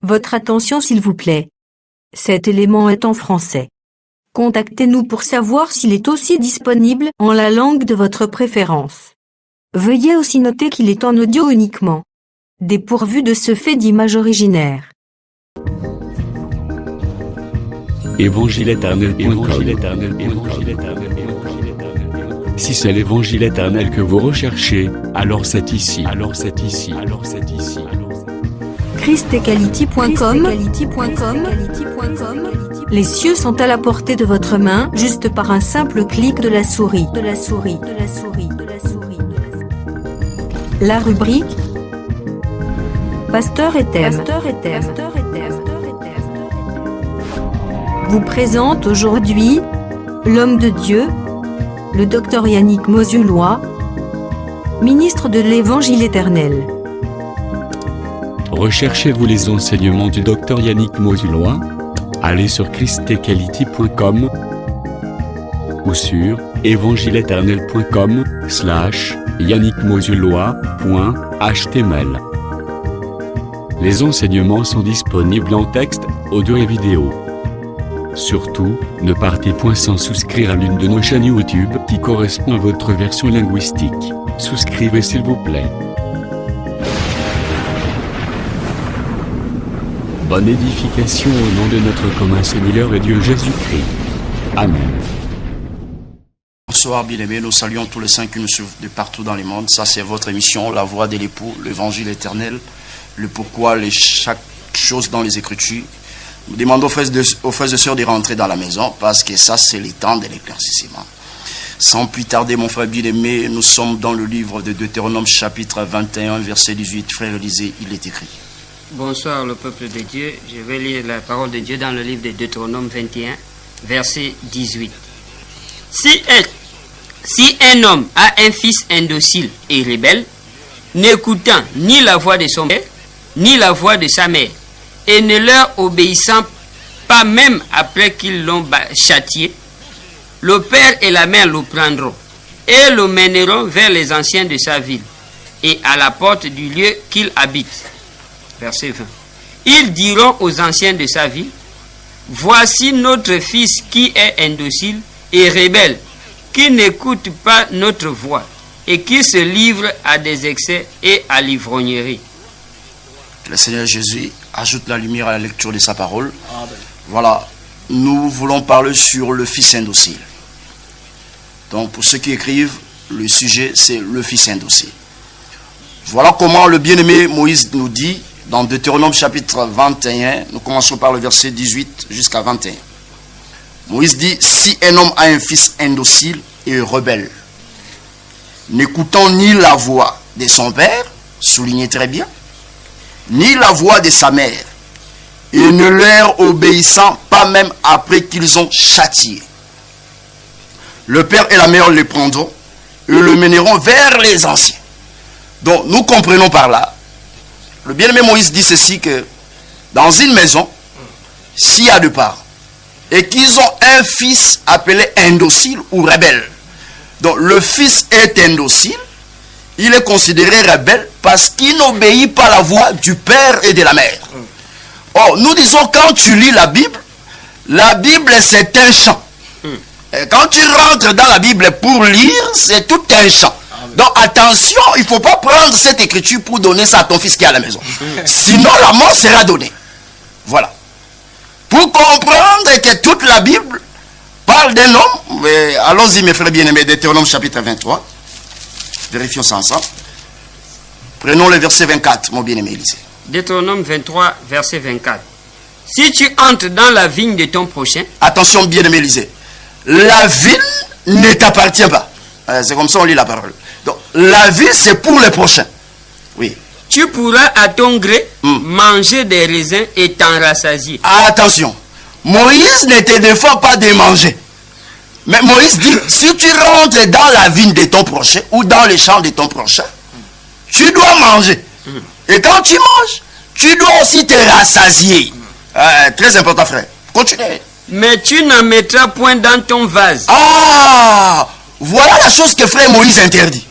Votre attention s'il vous plaît. Cet élément est en français. Contactez-nous pour savoir s'il est aussi disponible en la langue de votre préférence. Veuillez aussi noter qu'il est en audio uniquement, dépourvu de ce fait d'image originaire. Si c'est l'évangile éternel que vous recherchez, alors c'est ici. christequality.com. Les cieux sont à la portée de votre main, juste par un simple clic de la souris. La rubrique Pasteur et thème vous présente aujourd'hui l'homme de Dieu, le docteur Yannick Mozulois, ministre de l'Évangile éternel. Recherchez-vous les enseignements du docteur Yannick Mozulois? Allez sur christequality.com ou sur evangileeternel.com/yannickmozulois.html. Les enseignements sont disponibles en texte, audio et vidéo. Surtout, ne partez point sans souscrire à l'une de nos chaînes YouTube qui correspond à votre version linguistique. Souscrivez s'il vous plaît. Bonne édification au nom de notre commun Seigneur et Dieu Jésus-Christ. Amen. Bonsoir bien-aimés, nous saluons tous les saints qui nous suivent de partout dans le monde. Ça c'est votre émission, La Voix de l'époux, l'Évangile éternel, le pourquoi, chaque chose dans les Écritures. Nous demandons aux frères et sœurs de rentrer dans la maison parce que ça c'est le temps de l'éclaircissement. Sans plus tarder mon frère bien-aimé, nous sommes dans le livre de Deutéronome chapitre 21 verset 18. Frère Élisée, il est écrit. Bonsoir le peuple de Dieu, je vais lire la parole de Dieu dans le livre de Deutéronome 21 verset 18. Si un homme a un fils indocile et rebelle, n'écoutant ni la voix de son père, ni la voix de sa mère, et ne leur obéissant pas même après qu'ils l'ont châtié, le père et la mère le prendront et le mèneront vers les anciens de sa ville et à la porte du lieu qu'il habite. Verset 20. Ils diront aux anciens de sa ville, voici notre fils qui est indocile et rebelle, qui n'écoute pas notre voix et qui se livre à des excès et à l'ivrognerie. Le Seigneur Jésus ajoute la lumière à la lecture de sa parole. Amen. Voilà, nous voulons parler sur le fils indocile. Donc pour ceux qui écrivent, le sujet c'est le fils indocile. Voilà comment le bien-aimé Moïse nous dit dans Deutéronome chapitre 21, nous commençons par le verset 18 jusqu'à 21. Moïse dit, si un homme a un fils indocile et rebelle, n'écoutant ni la voix de son père, soulignez très bien, ni la voix de sa mère, et ne leur obéissant pas même après qu'ils ont châtié, le père et la mère le prendront et le mèneront vers les anciens. Donc nous comprenons par là, le bien-aimé Moïse dit ceci, que dans une maison, s'il y a deux parents, et qu'ils ont un fils appelé indocile ou rebelle, donc le fils est indocile, il est considéré rebelle parce qu'il n'obéit pas à la voix du père et de la mère. Or, nous disons, quand tu lis la Bible c'est un chant. Et quand tu rentres dans la Bible pour lire, c'est tout un chant. Donc attention, il ne faut pas prendre cette écriture pour donner ça à ton fils qui est à la maison. Sinon la mort sera donnée. Voilà. Pour comprendre que toute la Bible parle d'un homme, allons-y mes frères bien-aimés, Deutéronome chapitre 23. Vérifions ça ensemble. Prenons le verset 24, mon bien-aimé Élisée. Deutéronome 23, verset 24. Si tu entres dans la vigne de ton prochain... Attention bien-aimé Élisée. La vigne ne t'appartient pas. C'est comme ça on lit la parole. Donc, la vie, c'est pour les prochains. Oui. Tu pourras à ton gré manger des raisins et t'en rassasier. Attention. Moïse ne te défend pas de manger. Mais Moïse dit, si tu rentres dans la vigne de ton prochain ou dans les champs de ton prochain, tu dois manger. Et quand tu manges, tu dois aussi te rassasier. Très important, frère. Continuez. Mais tu n'en mettras point dans ton vase. Ah! Voilà la chose que frère Moïse interdit.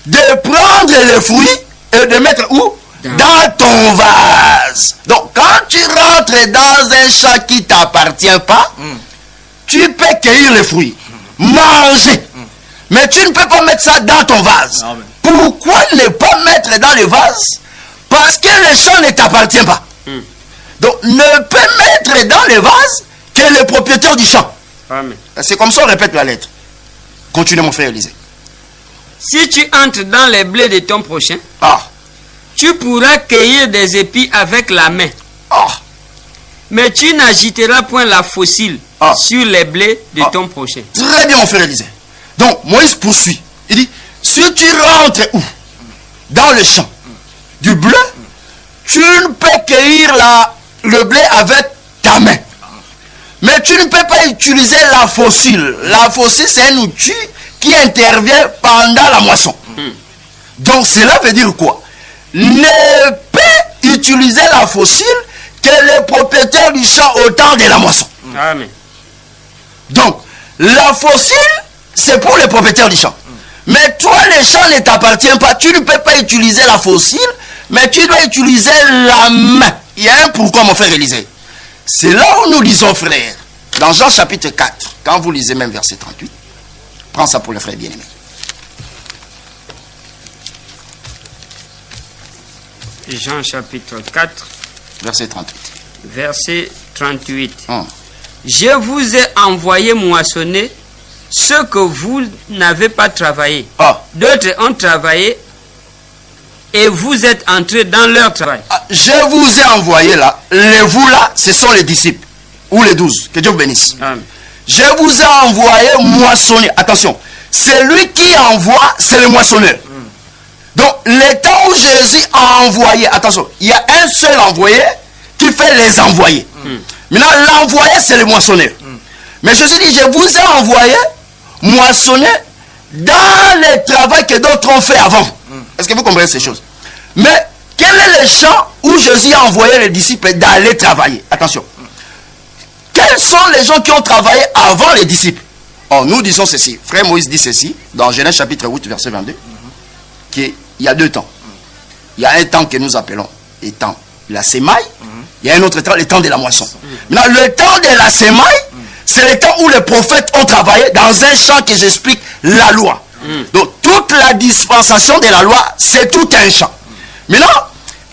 De prendre les fruits et de mettre où? dans ton vase. Donc, quand tu rentres dans un champ qui ne t'appartient pas, tu peux cueillir les fruits, manger. Mais tu ne peux pas mettre ça dans ton vase. Amen. Pourquoi ne pas mettre dans le vase? Parce que le champ ne t'appartient pas. Donc, ne peut mettre dans le vase que le propriétaire du champ. Amen. C'est comme ça on répète la lettre. Continue mon frère Élisée. Si tu entres dans les blés de ton prochain, tu pourras cueillir des épis avec la main. Mais tu n'agiteras point la fossile sur les blés de ton prochain. Très bien mon frère Élisée. Donc Moïse poursuit. Il dit, si tu rentres où? Dans le champ du blé, tu ne peux cueillir le blé avec ta main. Mais tu ne peux pas utiliser la fossile. La fossile, c'est un outil qui intervient pendant la moisson. Donc cela veut dire quoi? Ne peut utiliser la fossile que le propriétaire du champ au temps de la moisson. Amen. Donc, la fossile, c'est pour le propriétaire du champ. Mais toi, le champ ne t'appartient pas. Tu ne peux pas utiliser la fossile, mais tu dois utiliser la main. Il y a un pourquoi, mon frère Élisée. C'est là où nous lisons, frère. Dans Jean chapitre 4, quand vous lisez même verset 38, prends ça pour le frère bien-aimé. Jean chapitre 4, verset 38. Verset 38. Je vous ai envoyé moissonner ce que vous n'avez pas travaillé. D'autres ont travaillé et vous êtes entrés dans leur travail. Je vous ai envoyé là. Les vous là, ce sont les disciples. Ou les 12. Que Dieu vous bénisse. Amen. Je vous ai envoyé moissonner. Attention. Celui qui envoie, c'est le moissonneur. Donc, le temps où Jésus a envoyé, attention, il y a un seul envoyé qui fait les envoyés. Maintenant, l'envoyé, c'est le moissonneur. Mais Jésus dit, je vous ai envoyé moissonner dans le travail que d'autres ont fait avant. Est-ce que vous comprenez ces choses? Mais, quel est le champ où Jésus a envoyé les disciples d'aller travailler? Attention. Quels sont les gens qui ont travaillé avant les disciples? Nous disons ceci. Frère Moïse dit ceci, dans Genèse chapitre 8, verset 22, qu'il y a deux temps. Il y a un temps que nous appelons le temps de la sémaille. Il y a un autre temps, le temps de la moisson. Maintenant, le temps de la sémaille, c'est le temps où les prophètes ont travaillé dans un champ que j'explique la loi. Donc, toute la dispensation de la loi, c'est tout un champ. Maintenant,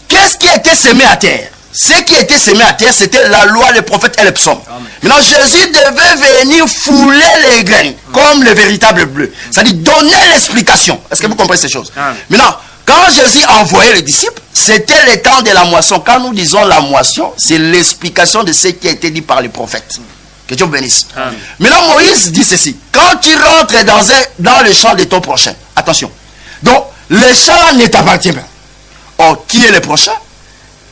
qu'est-ce qui a été semé à terre? Ce qui était semé à terre, c'était la loi, les prophètes et les psaumes. Maintenant, Jésus devait venir fouler les grains comme le véritable bleu. C'est-à-dire donner l'explication. Est-ce que vous comprenez ces choses? Maintenant, quand Jésus a envoyé les disciples, c'était le temps de la moisson. Quand nous disons la moisson, c'est l'explication de ce qui a été dit par les prophètes. Que Dieu vous bénisse. Maintenant, Moïse dit ceci. Quand tu rentres dans le champ de ton prochain, attention. Donc, le champ ne t'appartient pas. Qui est le prochain?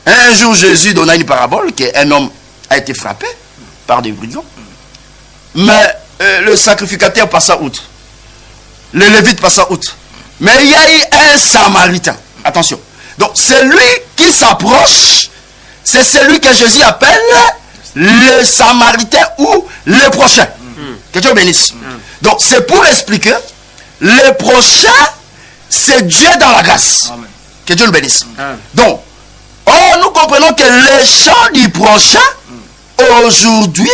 Un jour, Jésus donna une parabole qu'un homme a été frappé par des brigands. Mais le sacrificateur passa outre. Le lévite passa outre. Mais il y a eu un samaritain. Attention. Donc, celui qui s'approche, c'est celui que Jésus appelle le samaritain ou le prochain. Que Dieu bénisse. Donc, c'est pour expliquer, le prochain, c'est Dieu dans la grâce. Amen. Que Dieu le bénisse. Donc, nous comprenons que le champ du prochain, aujourd'hui,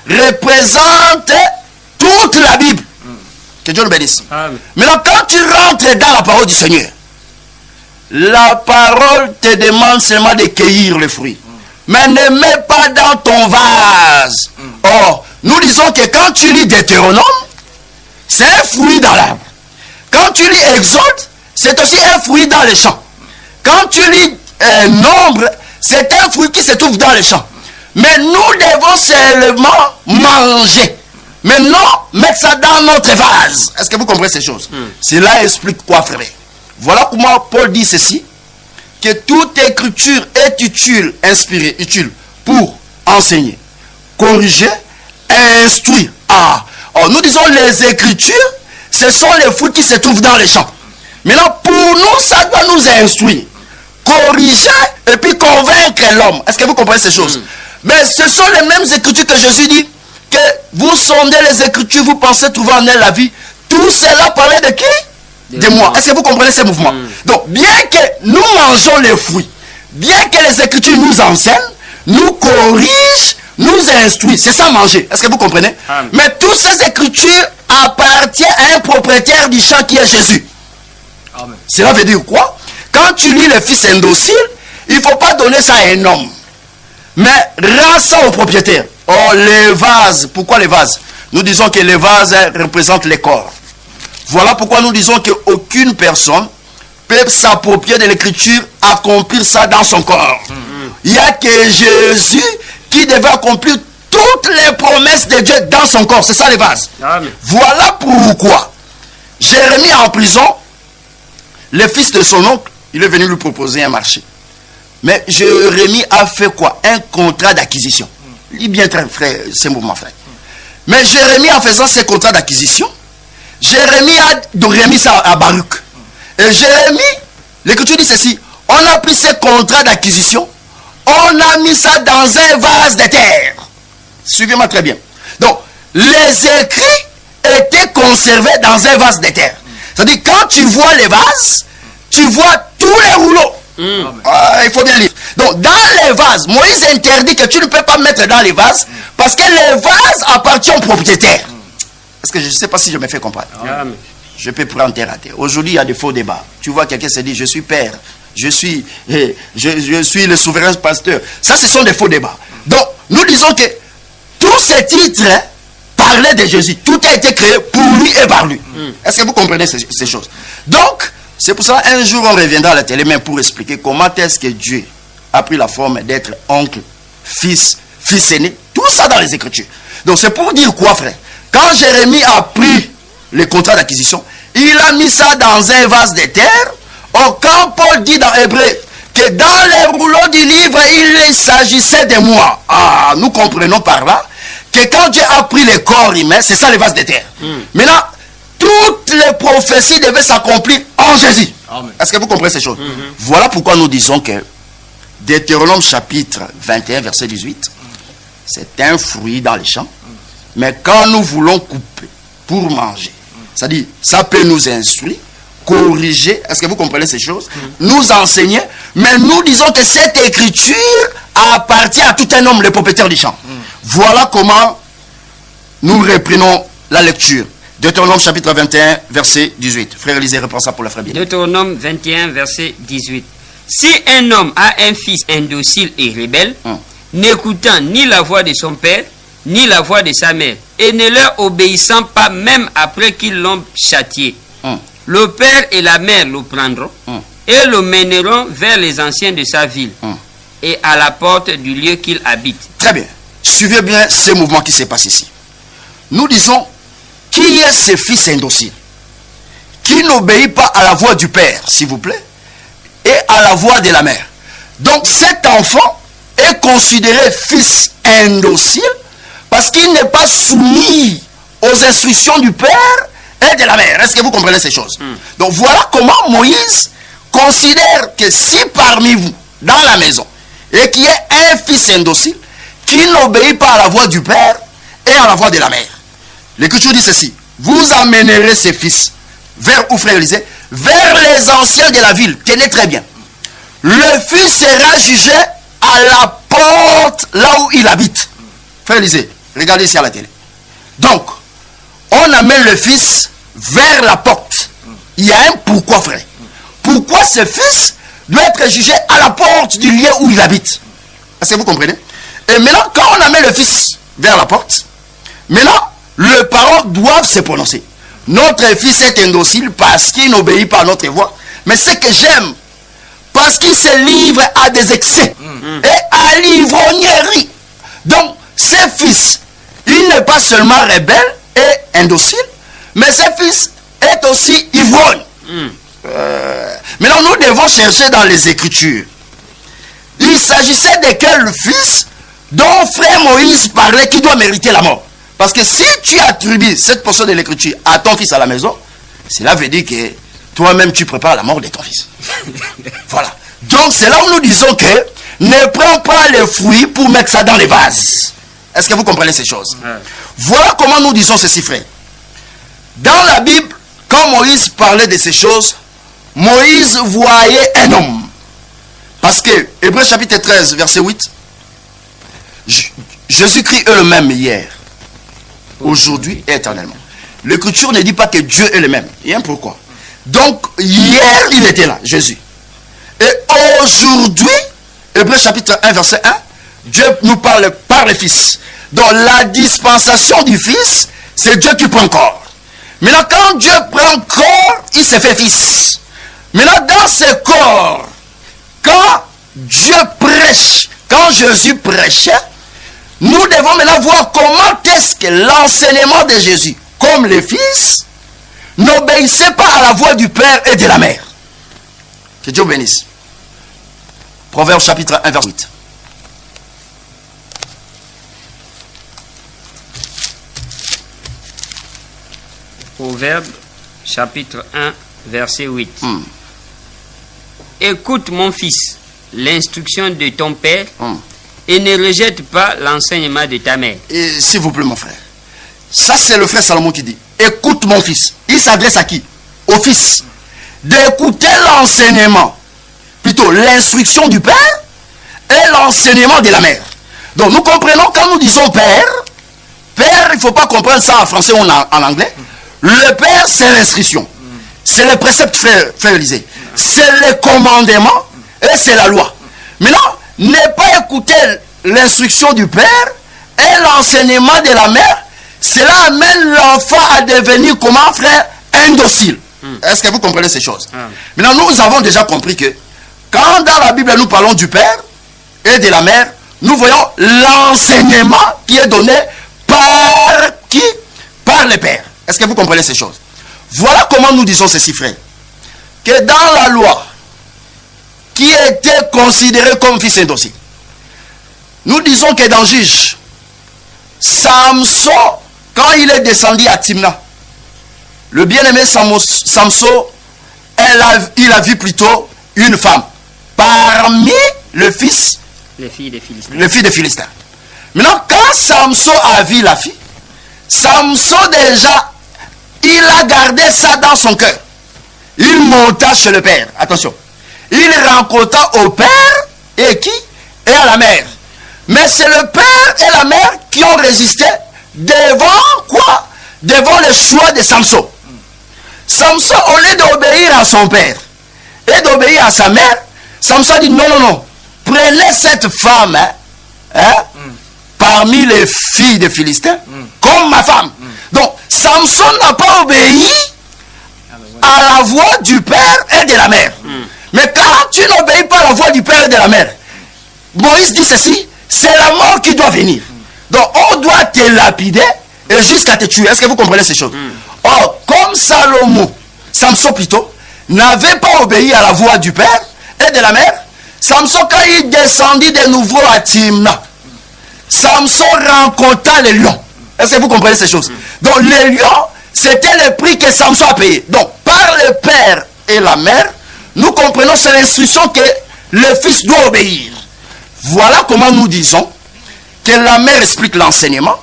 représente toute la Bible. Que Dieu le bénisse. Maintenant, quand tu rentres dans la parole du Seigneur, la parole te demande seulement de cueillir le fruit. Mais ne mets pas dans ton vase. Nous disons que quand tu lis Deutéronome, c'est un fruit dans l'arbre. Quand tu lis Exode, c'est aussi un fruit dans les champs. Quand tu lis Nombre, c'est un fruit qui se trouve dans les champs. Mais nous devons seulement manger. Mais non mettre ça dans notre vase. Est-ce que vous comprenez ces choses? Cela explique quoi, frère? Voilà comment Paul dit ceci, que toute écriture est utile, inspirée, utile pour enseigner, corriger, instruire. Nous disons les écritures, ce sont les fruits qui se trouvent dans les champs. Maintenant, pour nous, ça doit nous instruire, corriger et puis convaincre l'homme. Est-ce que vous comprenez ces choses? Mais ce sont les mêmes écritures que Jésus dit, que vous sondez les écritures, vous pensez trouver en elles la vie. Tout cela parlait de qui? de moi. Est-ce que vous comprenez ces mouvements? Donc, bien que nous mangeons les fruits, bien que les Écritures nous enseignent, nous corrigent, nous instruisent. C'est ça manger. Est-ce que vous comprenez? Amen. Mais toutes ces Écritures appartiennent à un propriétaire du champ qui est Jésus. Amen. Cela veut dire quoi? Quand tu lis le fils indocile, il ne faut pas donner ça à un homme, mais rends ça au propriétaire. Oh, les vases. Pourquoi les vases? Nous disons que les vases représentent les corps. Voilà pourquoi nous disons qu'aucune personne peut s'approprier de l'écriture, accomplir ça dans son corps. Il n'y a que Jésus qui devait accomplir toutes les promesses de Dieu dans son corps. C'est ça les vases. Amen. Voilà pourquoi Jérémie en prison, le fils de son oncle, il est venu lui proposer un marché. Mais Jérémie a fait quoi? Un contrat d'acquisition. Lis bien, frère, ces mouvements, frère. Mais Jérémie, en faisant ce contrat d'acquisition, Jérémie a remis ça à Baruch. Et Jérémie, l'Écriture dit ceci: on a pris ce contrat d'acquisition, on a mis ça dans un vase de terre. Suivez-moi très bien. Donc, les écrits étaient conservés dans un vase de terre. C'est-à-dire, quand tu vois les vases, tu vois tous les rouleaux. Il faut bien lire. Donc, dans les vases, Moïse interdit que tu ne peux pas mettre dans les vases parce que les vases appartiennent au propriétaire. Est-ce que je ne sais pas si je me fais comprendre? Amen. Je peux prendre terre à terre. Aujourd'hui, il y a des faux débats. Tu vois, quelqu'un se dit, je suis père, je suis le souverain pasteur. Ça, ce sont des faux débats. Donc, nous disons que tous ces titres parlaient de Jésus. Tout a été créé pour lui et par lui. Est-ce que vous comprenez ces choses? Donc, c'est pour ça, un jour, on reviendra à la télé, même pour expliquer comment est-ce que Dieu a pris la forme d'être oncle, fils, fils aîné. Tout ça dans les Écritures. Donc, c'est pour dire quoi, frère? Quand Jérémie a pris le contrat d'acquisition, il a mis ça dans un vase de terre. Or, quand Paul dit dans Hébreu que dans les rouleaux du livre, il s'agissait de moi. Ah, nous comprenons par là que quand Dieu a pris le corps humain, c'est ça le vase de terre. Maintenant, toutes les prophéties devaient s'accomplir en Jésus. Est-ce que vous comprenez ces choses? Voilà pourquoi nous disons que Deutéronome chapitre 21, verset 18, c'est un fruit dans les champs. Mais quand nous voulons couper pour manger, c'est-à-dire, ça peut nous instruire, corriger, est-ce que vous comprenez ces choses? Nous enseigner, mais nous disons que cette écriture appartient à tout un homme, le propriétaire du champ. Voilà comment nous reprenons la lecture. Deutéronome chapitre 21, verset 18. Frère Élisée, reprend ça pour la frère bien. Deutéronome 21, verset 18. Si un homme a un fils indocile et rebelle, n'écoutant ni la voix de son père, ni la voix de sa mère, et ne leur obéissant pas même après qu'ils l'ont châtié, le père et la mère le prendront et le mèneront vers les anciens de sa ville et à la porte du lieu qu'il habite. Très bien. Suivez bien ce mouvement qui se passe ici. Nous disons, qui est ce fils indocile qui n'obéit pas à la voix du père, s'il vous plaît, et à la voix de la mère? Donc cet enfant est considéré fils indocile parce qu'il n'est pas soumis aux instructions du père et de la mère. Est-ce que vous comprenez ces choses? Donc voilà comment Moïse considère que si parmi vous, dans la maison, et qu'il y ait un fils indocile qui n'obéit pas à la voix du père et à la voix de la mère, l'Écriture dit ceci: vous amènerez ces fils vers où, frère Élisée? Vers les anciens de la ville. Tenez très bien. Le fils sera jugé à la porte là où il habite. Frère Élisée, regardez ici à la télé. Donc, on amène le fils vers la porte. Il y a un pourquoi, frère. Pourquoi ce fils doit être jugé à la porte du lieu où il habite? Est-ce que vous comprenez? Et maintenant, quand on amène le fils vers la porte, maintenant, les parents doivent se prononcer. Notre fils est indocile parce qu'il n'obéit pas à notre voix. Mais ce que j'aime, parce qu'il se livre à des excès et à l'ivrognerie. Donc, ce fils, il n'est pas seulement rebelle et indocile, mais ce fils est aussi ivrogne. Maintenant, nous devons chercher dans les Écritures. Il s'agissait de quel fils dont frère Moïse parlait qui doit mériter la mort? Parce que si tu attribues cette portion de l'Écriture à ton fils à la maison, cela veut dire que toi-même tu prépares la mort de ton fils. Voilà. Donc c'est là où nous disons que ne prends pas les fruits pour mettre ça dans les vases. Est-ce que vous comprenez ces choses? Voilà comment nous disons ceci, frère. Dans la Bible, quand Moïse parlait de ces choses, Moïse voyait un homme. Parce que, Hébreux chapitre 13, verset 8, Jésus-Christ est le même hier, aujourd'hui et éternellement. L'Écriture ne dit pas que Dieu est le même. Il y a un pourquoi. Donc, hier, il était là, Jésus. Et aujourd'hui, Hébreux chapitre 1, verset 1, Dieu nous parle par le Fils. Donc, la dispensation du Fils, c'est Dieu qui prend corps. Maintenant, quand Dieu prend corps, il se fait Fils. Maintenant, dans ce corps, quand Dieu prêche, quand Jésus prêchait, nous devons maintenant voir comment est-ce que l'enseignement de Jésus, comme le Fils, n'obéissait pas à la voix du Père et de la Mère. Que Dieu bénisse. Proverbe chapitre 1, verset 8. Proverbe chapitre 1, verset 8. Écoute mon fils, l'instruction de ton père et ne rejette pas l'enseignement de ta mère. Et s'il vous plaît mon frère, ça c'est le frère Salomon qui dit, écoute mon fils. Il s'adresse à qui? Au fils. D'écouter l'enseignement, plutôt l'instruction du père et l'enseignement de la mère. Donc nous comprenons quand nous disons père, il ne faut pas comprendre ça en français ou en anglais. Le père c'est l'instruction, c'est le précepte, frère Élisée, c'est le commandement et c'est la loi. Maintenant, ne pas écouter l'instruction du père et l'enseignement de la mère, cela amène l'enfant à devenir comment, frère? Indocile. Est-ce que vous comprenez ces choses? Maintenant, nous avons déjà compris que quand dans la Bible nous parlons du père et de la mère, nous voyons l'enseignement qui est donné par qui? Par le père. Est-ce que vous comprenez ces choses? Voilà comment nous disons ceci, frère. Que dans la loi, qui était considéré comme fils indocile, nous disons que dans Juge, Samson, quand il est descendu à Timna, le bien-aimé Samson, il a vu plutôt une femme parmi les filles des Philistins. Maintenant, quand Samson a vu la fille, Samson déjà, il a gardé ça dans son cœur. Il monta chez le père. Attention. Il rencontra au père et qui? Et à la mère. Mais c'est le père et la mère qui ont résisté devant quoi? Devant le choix de Samson. Samson, au lieu d'obéir à son père et d'obéir à sa mère, Samson dit non, non, non. Prenez cette femme parmi les filles des Philistins comme ma femme. Donc, Samson n'a pas obéi à la voix du père et de la mère. Mais quand tu n'obéis pas à la voix du père et de la mère, Moïse dit ceci, c'est la mort qui doit venir. Donc, on doit te lapider et jusqu'à te tuer. Est-ce que vous comprenez ces choses? Or, comme Samson plutôt, n'avait pas obéi à la voix du père et de la mère, Samson, quand il descendit de nouveau à Timna, Samson rencontra les lions. Est-ce que vous comprenez ces choses? Donc, les lions, c'était le prix que Samson a payé. Donc, par le père et la mère, nous comprenons c'est l'instruction que le fils doit obéir. Voilà comment nous disons que la mère explique l'enseignement,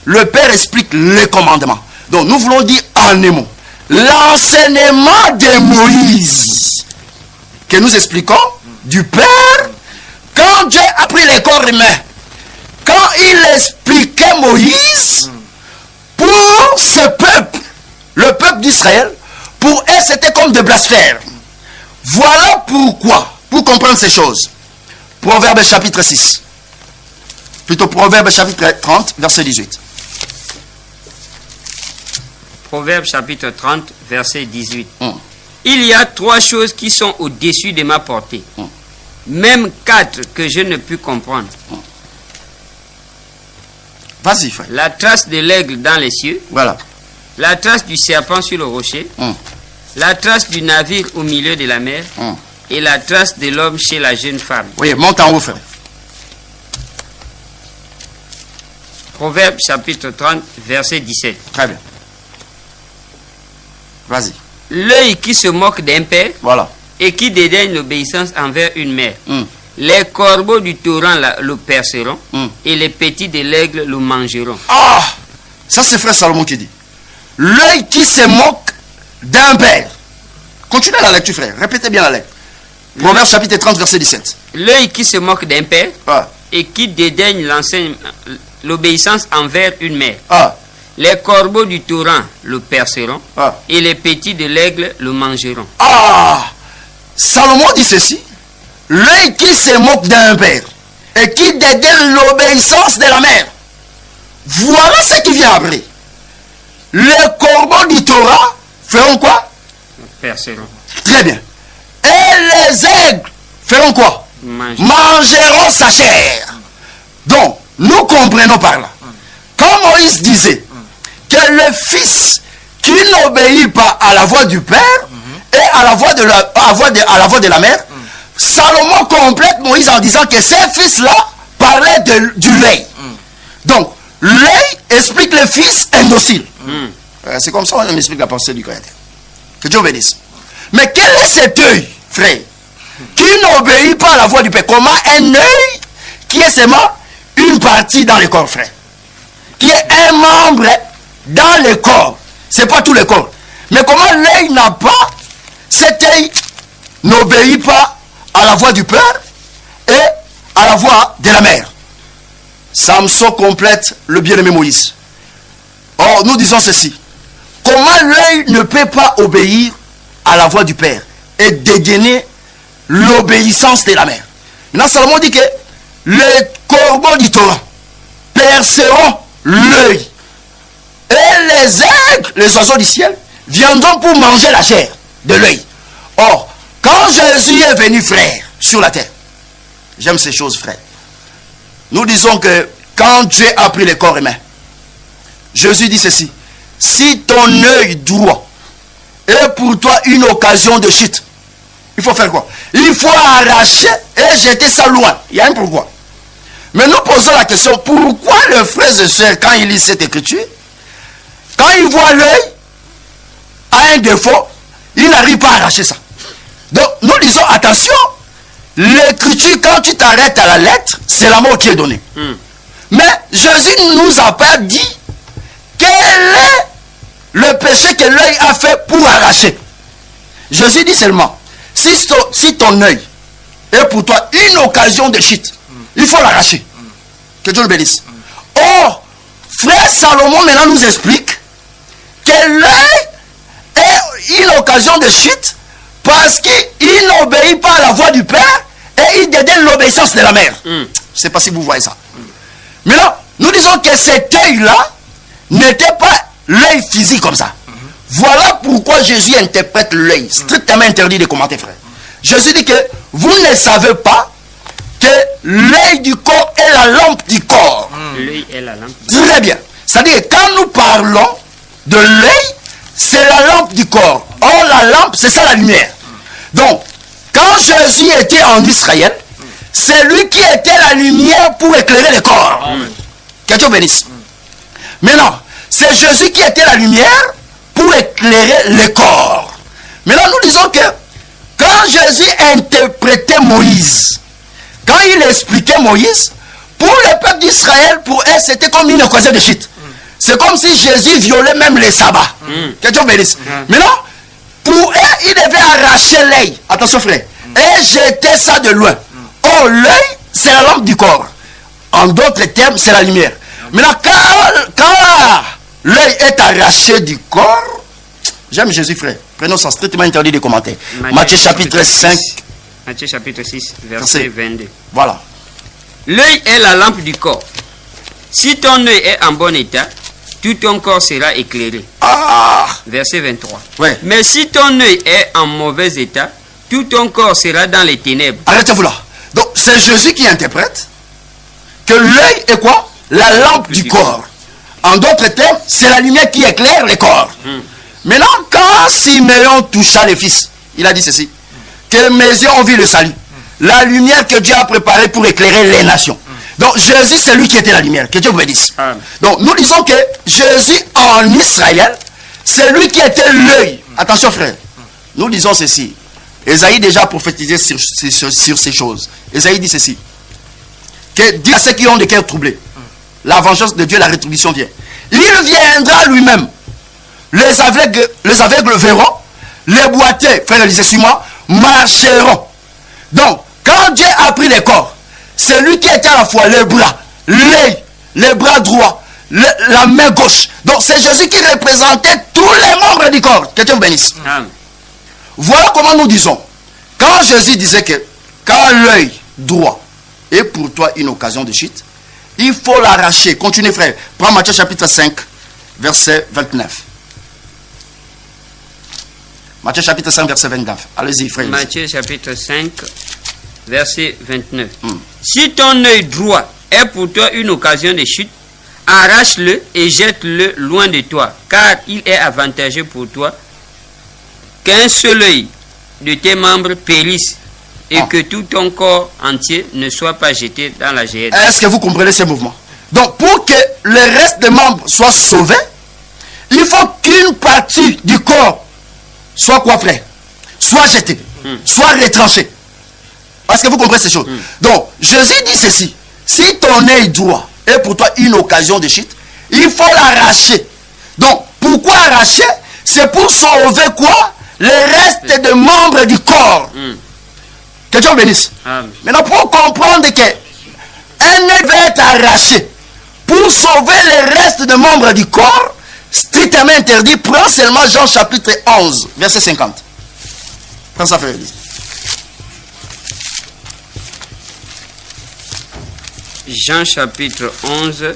le père explique le commandement. Donc, nous voulons dire en un mot, l'enseignement de Moïse, que nous expliquons, du père, quand Dieu a pris les corps humains, quand il expliquait Moïse, pour ce peuple, le peuple d'Israël, pour eux c'était comme des blasphèmes. Voilà pourquoi, pour comprendre ces choses, Proverbe chapitre 6, plutôt Proverbe chapitre 30, verset 18. Proverbe chapitre 30, verset 18. Il y a 3 choses qui sont au-dessus de ma portée, même 4 que je ne puis comprendre. Vas-y, frère. La trace de l'aigle dans les cieux. Voilà. La trace du serpent sur le rocher. La trace du navire au milieu de la mer. Et la trace de l'homme chez la jeune femme. Oui, monte en haut, frère. Proverbe chapitre 30, verset 17. Très bien. Vas-y. L'œil qui se moque d'un père. Voilà. Et qui dédaigne l'obéissance envers une mère. Les corbeaux du torrent le perceront. Et les petits de l'aigle le mangeront. Ah! Ça c'est frère Salomon qui dit. L'œil qui se moque d'un père. Continuez la lecture, frère. Répétez bien la lettre. Proverbe chapitre 30, verset 17. L'œil qui se moque d'un père Ah, et qui dédaigne l'obéissance envers une mère. ah, Les corbeaux du torrent le perceront ah. et les petits de l'aigle le mangeront. Ah, Salomon dit ceci. L'œil qui se moque d'un père et qui dédaigne l'obéissance de la mère. Voilà ce qui vient après. Les corbeaux du Torah feront quoi? Perceront. Très bien. Et les aigles feront quoi? Mangeront sa chair. Donc, nous comprenons par là. Quand Moïse disait que le fils qui n'obéit pas à la voix du père et à la voix de la mère, Salomon complète Moïse en disant que ces fils-là parlaient du lait. Donc, l'œil explique le fils indocile. C'est comme ça qu'on explique la pensée du Créateur. Que Dieu bénisse. Mais quel est cet œil, frère, qui n'obéit pas à la voix du Père? Comment un œil qui est seulement une partie dans le corps, frère, qui est un membre dans le corps, c'est pas tout le corps. Mais comment l'œil n'a pas, cet œil n'obéit pas à la voix du Père et à la voix de la mère? Samson complète le bien-aimé Moïse. Or, nous disons ceci. Comment l'œil ne peut pas obéir à la voix du Père et dégainer l'obéissance de la mère? Maintenant, Salomon dit que les corbeaux du Torah perceront l'œil et les aigles, les oiseaux du ciel, viendront pour manger la chair de l'œil. Or, quand Jésus est venu, frère, sur la terre, j'aime ces choses, frère. Nous disons que quand Dieu a pris le corps humain, Jésus dit ceci. Si ton œil droit est pour toi une occasion de chute, il faut faire quoi? Il faut arracher et jeter ça loin. Il y a un pourquoi. Mais nous posons la question, pourquoi le frère et sœur, quand il lit cette écriture, quand il voit l'œil a un défaut, il n'arrive pas à arracher ça. Donc nous disons attention, l'écriture, quand tu t'arrêtes à la lettre, c'est la mort qui est donnée. Mais Jésus ne nous a pas dit quel est le péché que l'œil a fait pour arracher. Jésus dit seulement, si ton œil est pour toi une occasion de chute, il faut l'arracher. Que Dieu le bénisse. Or, frère Salomon maintenant nous explique que l'œil est une occasion de chute parce qu'il n'obéit pas à la voix du Père et il dédaigne l'obéissance de la mère. Je ne sais pas si vous voyez ça. Maintenant, nous disons que cet œil-là n'était pas l'œil physique comme ça. Voilà pourquoi Jésus interprète l'œil. Strictement interdit de commenter, frère. Jésus dit que vous ne savez pas que l'œil du corps est la lampe du corps. L'œil est la lampe. Très bien. C'est-à-dire que quand nous parlons de l'œil, c'est la lampe du corps. Or, la lampe, c'est ça la lumière. Donc, quand Jésus était en Israël, c'est lui qui était la lumière pour éclairer le corps. Que Dieu bénisse. Maintenant, c'est Jésus qui était la lumière pour éclairer le corps. Maintenant, nous disons que quand Jésus interprétait Moïse, quand il expliquait Moïse, pour le peuple d'Israël, pour eux, c'était comme une occasion de chute. C'est comme si Jésus violait même les sabbats. Que Dieu bénisse. Maintenant, pour eux, il devait arracher l'œil. Attention, frère. Et jeter ça de loin. Or, l'œil, c'est la lampe du corps. En d'autres termes, c'est la lumière. Maintenant, quand l'œil est arraché du corps, j'aime Jésus, frère. Prenons ça, strictement interdit de commenter. Matthieu chapitre 5. Matthieu chapitre 6, verset 22. Voilà. L'œil est la lampe du corps. Si ton œil est en bon état, tout ton corps sera éclairé. Ah! Verset 23. Ouais. Mais si ton œil est en mauvais état, tout ton corps sera dans les ténèbres. Arrêtez-vous là. Donc, c'est Jésus qui interprète que l'œil est quoi? La lampe du corps. En d'autres termes, c'est la lumière qui éclaire le corps. Maintenant, quand Siméon toucha le Fils, il a dit ceci, que mes yeux ont vu le salut. La lumière que Dieu a préparée pour éclairer les nations. Donc, Jésus, c'est lui qui était la lumière. Que Dieu vous bénisse. Donc, nous disons que Jésus en Israël, c'est lui qui était l'œil. Attention, frère. Nous disons ceci. Ésaïe déjà prophétisé sur ces choses. Ésaïe dit ceci. Que dit à ceux qui ont des cœurs troublés, la vengeance de Dieu, la rétribution vient. Il viendra lui-même les aveugles verront, les boiteux, frère Élisée, suis-moi, marcheront. Donc, quand Dieu a pris les corps, c'est lui qui était à la fois les bras, l'œil, les bras droits, la main gauche. Donc, c'est Jésus qui représentait tous les membres du corps. Que Dieu vous bénisse. Amen. Voilà comment nous disons. Quand Jésus disait que quand l'œil droit est pour toi une occasion de chute, il faut l'arracher. Continuez, frère. Prends Matthieu chapitre 5, verset 29. Matthieu chapitre 5, verset 29. Allez-y, frère. Matthieu chapitre 5, verset 29. Si ton œil droit est pour toi une occasion de chute, arrache-le et jette-le loin de toi, car il est avantageux pour toi qu'un seul œil de tes membres périsse et que tout ton corps entier ne soit pas jeté dans la géhenne. Est-ce que vous comprenez ces mouvements? Donc, pour que le reste des membres soit sauvé, il faut qu'une partie du corps soit quoi, frère? Soit jetée, soit retranchée. Est-ce que vous comprenez ces choses? Donc, Jésus dit ceci. Si ton œil droit est pour toi une occasion de chute, il faut l'arracher. Donc, pourquoi arracher? C'est pour sauver quoi? Le reste des membres du corps. Que Dieu bénisse. Amen. Maintenant, pour comprendre que un œil va être arraché pour sauver le reste des membres du corps, strictement interdit, prends seulement Jean chapitre 11, verset 50. Prends ça, frère Élise. Jean chapitre 11,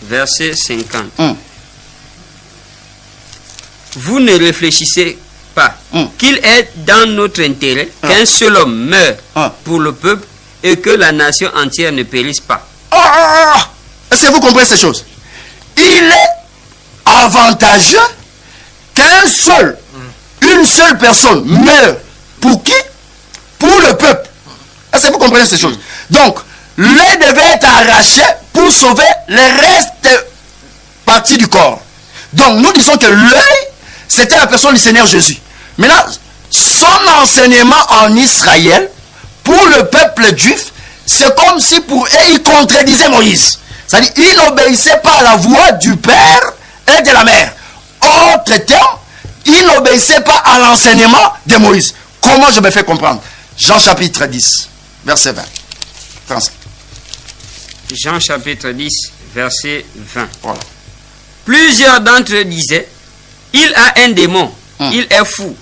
verset 50. Vous ne réfléchissez pas qu'il est dans notre intérêt qu'un seul homme meure pour le peuple et que la nation entière ne périsse pas. Est-ce que vous comprenez ces choses? Il est avantageux une seule personne meure. Pour qui? Pour le peuple. Est-ce que vous comprenez ces choses? Donc, l'œil devait être arraché pour sauver les restes parties du corps. Donc, nous disons que l'œil, c'était la personne du Seigneur Jésus. Maintenant, son enseignement en Israël, pour le peuple juif, c'est comme si pour eux, il contredisait Moïse. C'est-à-dire, il n'obéissait pas à la voix du Père et de la Mère. Autre terme, il n'obéissait pas à l'enseignement de Moïse. Comment je me fais comprendre? Jean chapitre 10, verset 20. 35. Jean chapitre 10, verset 20. Voilà. Plusieurs d'entre eux disaient, il a un démon, il est fou.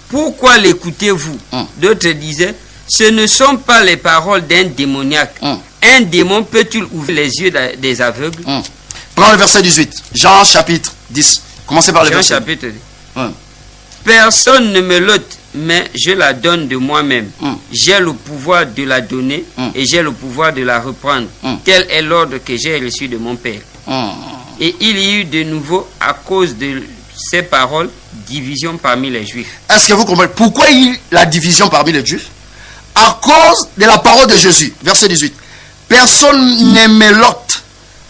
Pourquoi l'écoutez-vous? D'autres disaient, ce ne sont pas les paroles d'un démoniaque. Un démon peut-il ouvrir les yeux des aveugles? Prends le verset 18. Jean chapitre 10. Commencez par le Jean verset. chapitre 10. Personne ne me l'ôte, mais je la donne de moi-même. J'ai le pouvoir de la donner et j'ai le pouvoir de la reprendre. Tel est l'ordre que j'ai reçu de mon Père. Et il y eut de nouveau, à cause de ces paroles, division parmi les Juifs. Est-ce que vous comprenez pourquoi il y a la division parmi les Juifs? À cause de la parole de Jésus. Verset 18. Personne ne me l'ôte,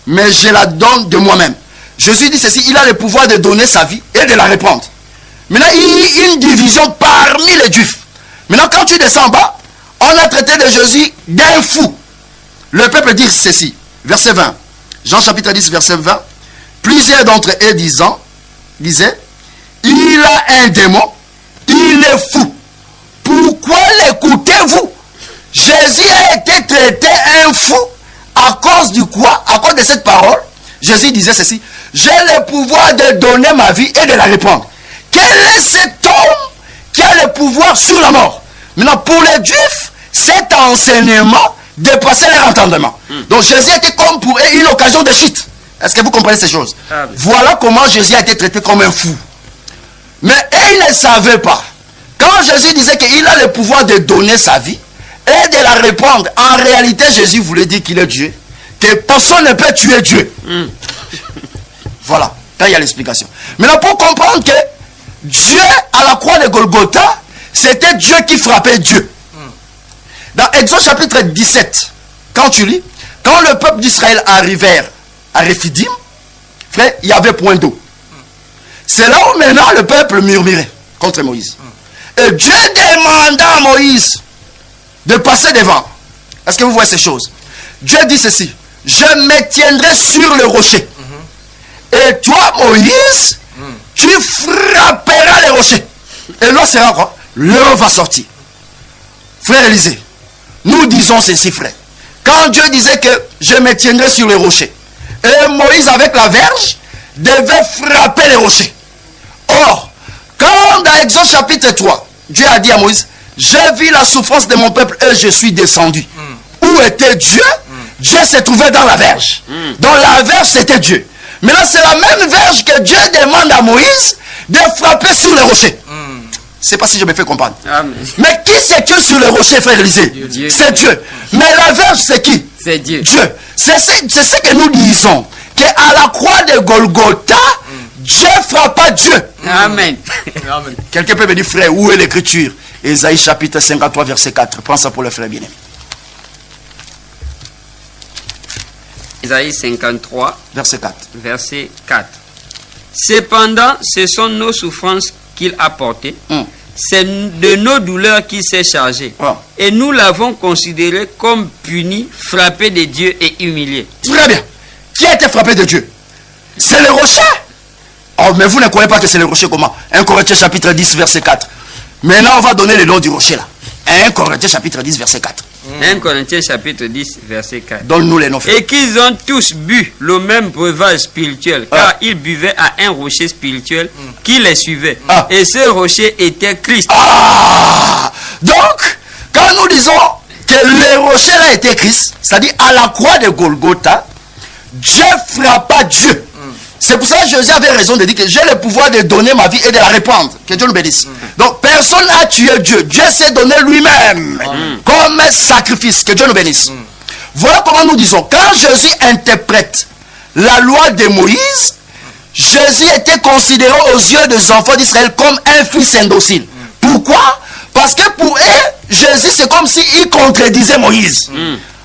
mais je la donne de moi-même. Jésus dit ceci, il a le pouvoir de donner sa vie et de la reprendre. Maintenant, il y a une division parmi les Juifs. Maintenant, quand tu descends en bas, on a traité de Jésus d'un fou. Le peuple dit ceci, verset 20. Jean chapitre 10, verset 20. Plusieurs d'entre eux disaient, il a un démon, il est fou. Pourquoi l'écoutez-vous? Jésus a été traité un fou à cause du quoi? À cause de cette parole. Jésus disait ceci, j'ai le pouvoir de donner ma vie et de la reprendre. Quel est cet homme qui a le pouvoir sur la mort? Maintenant, pour les Juifs, cet enseignement dépassait leur entendement. Donc Jésus était comme pour eux une occasion de chute. Est-ce que vous comprenez ces choses? Voilà comment Jésus a été traité comme un fou. Mais eux, ils ne savaient pas. Quand Jésus disait qu'il a le pouvoir de donner sa vie et de la reprendre, en réalité, Jésus voulait dire qu'il est Dieu. Que personne ne peut tuer Dieu. Voilà, là il y a l'explication. Maintenant, pour comprendre que Dieu, à la croix de Golgotha, c'était Dieu qui frappait Dieu. Dans Exode chapitre 17, quand tu lis, quand le peuple d'Israël arrivèrent à Rephidim, frère, il n'y avait point d'eau. C'est là où maintenant le peuple murmurait contre Moïse. Et Dieu demanda à Moïse de passer devant. Est-ce que vous voyez ces choses? Dieu dit ceci, je me tiendrai sur le rocher. Et toi, Moïs, tu frapperas les rochers. Et l'eau sera quoi? L'eau va sortir. Frère Élisée, nous disons ceci, frère. Quand Dieu disait que je me tiendrai sur les rochers, et Moïse avec la verge devait frapper les rochers. Or, quand dans Exode chapitre 3, Dieu a dit à Moïse, j'ai vu la souffrance de mon peuple et je suis descendu. Où était Dieu? Dieu se trouvait dans la verge. Dans la verge, c'était Dieu. Maintenant, c'est la même verge que Dieu demande à Moïse de frapper sur les rochers. Je ne sais pas si je me fais comprendre. Amen. Mais qui c'est que sur les rochers, frère Élisée? C'est Dieu. Mais la verge, c'est qui? C'est Dieu. Dieu. C'est ce que nous disons. Qu'à la croix de Golgotha, Dieu frappa Dieu. Amen. Quelqu'un peut me dire, frère, où est l'écriture? Ésaïe chapitre 53, verset 4. Prends ça pour le frère bien-aimé. Ésaïe 53, Verset 4. verset 4. Cependant, ce sont nos souffrances qu'il a portées. C'est de nos douleurs qu'il s'est chargé. Ah. Et nous l'avons considéré comme puni, frappé de Dieu et humilié. Très bien. Qui a été frappé de Dieu? C'est le rocher. Oh, mais vous ne croyez pas que c'est le rocher comment? 1 Corinthiens chapitre 10, verset 4. Maintenant, on va donner le nom du rocher là. 1 Corinthiens chapitre 10, verset 4. 1 Corinthiens chapitre 10, verset 4. Donne-nous les noms, frère. Et qu'ils ont tous bu le même breuvage spirituel, car ils buvaient à un rocher spirituel qui les suivait. Ah. Et ce rocher était Christ. Ah! Donc, quand nous disons que le rocher là était Christ, c'est-à-dire à la croix de Golgotha, Dieu frappa Dieu. C'est pour ça que Jésus avait raison de dire que j'ai le pouvoir de donner ma vie et de la répandre. Que Dieu nous bénisse. Donc personne n'a tué Dieu. Dieu s'est donné lui-même comme sacrifice. Que Dieu nous bénisse. Voilà comment nous disons. Quand Jésus interprète la loi de Moïse, Jésus était considéré aux yeux des enfants d'Israël comme un fils indocile. Pourquoi? Parce que pour eux, Jésus c'est comme s'il contredisait Moïse.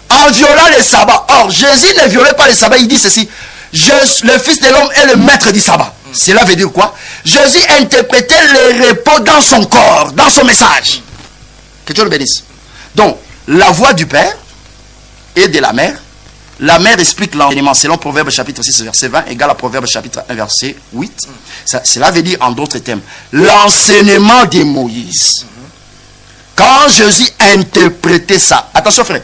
En violant le sabbat. Or, Jésus ne violait pas le sabbat. Il dit ceci. Le Fils de l'homme est le maître du sabbat. Cela veut dire quoi? Jésus interprétait le repos dans son corps, dans son message. Que Dieu le bénisse. Donc, la voix du Père et de la Mère. La Mère explique l'enseignement selon Proverbe chapitre 6, verset 20, égale à Proverbe chapitre 1, verset 8. Cela veut dire en d'autres termes, l'enseignement de Moïse. Quand Jésus interprétait ça, attention frère,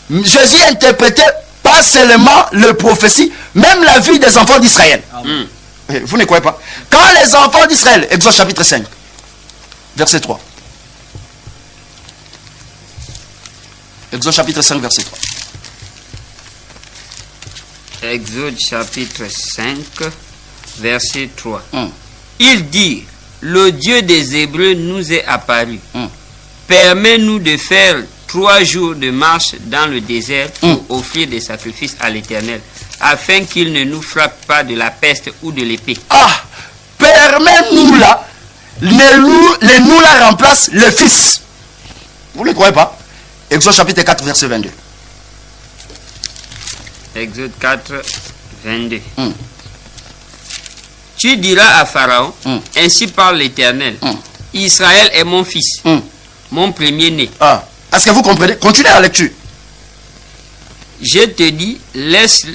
Jésus interprétait pas seulement le prophétie, même la vie des enfants d'Israël. Vous ne croyez pas? Quand les enfants d'Israël, Exode chapitre 5, verset 3. Exode chapitre 5, verset 3. Exode chapitre 5, verset 3. Il dit, le Dieu des Hébreux nous est apparu. Permets-nous de faire 3 jours de marche dans le désert pour offrir des sacrifices à l'Éternel, afin qu'il ne nous frappe pas de la peste ou de l'épée. Ah, permets-nous là, le nous là remplace le Fils. Vous ne croyez pas? Exode chapitre 4, verset 22. Exode 4, 22. Tu diras à Pharaon, ainsi parle l'Éternel, Israël est mon fils, mon premier-né. Ah. Est-ce que vous comprenez? Continuez la lecture. Je te dis, laisse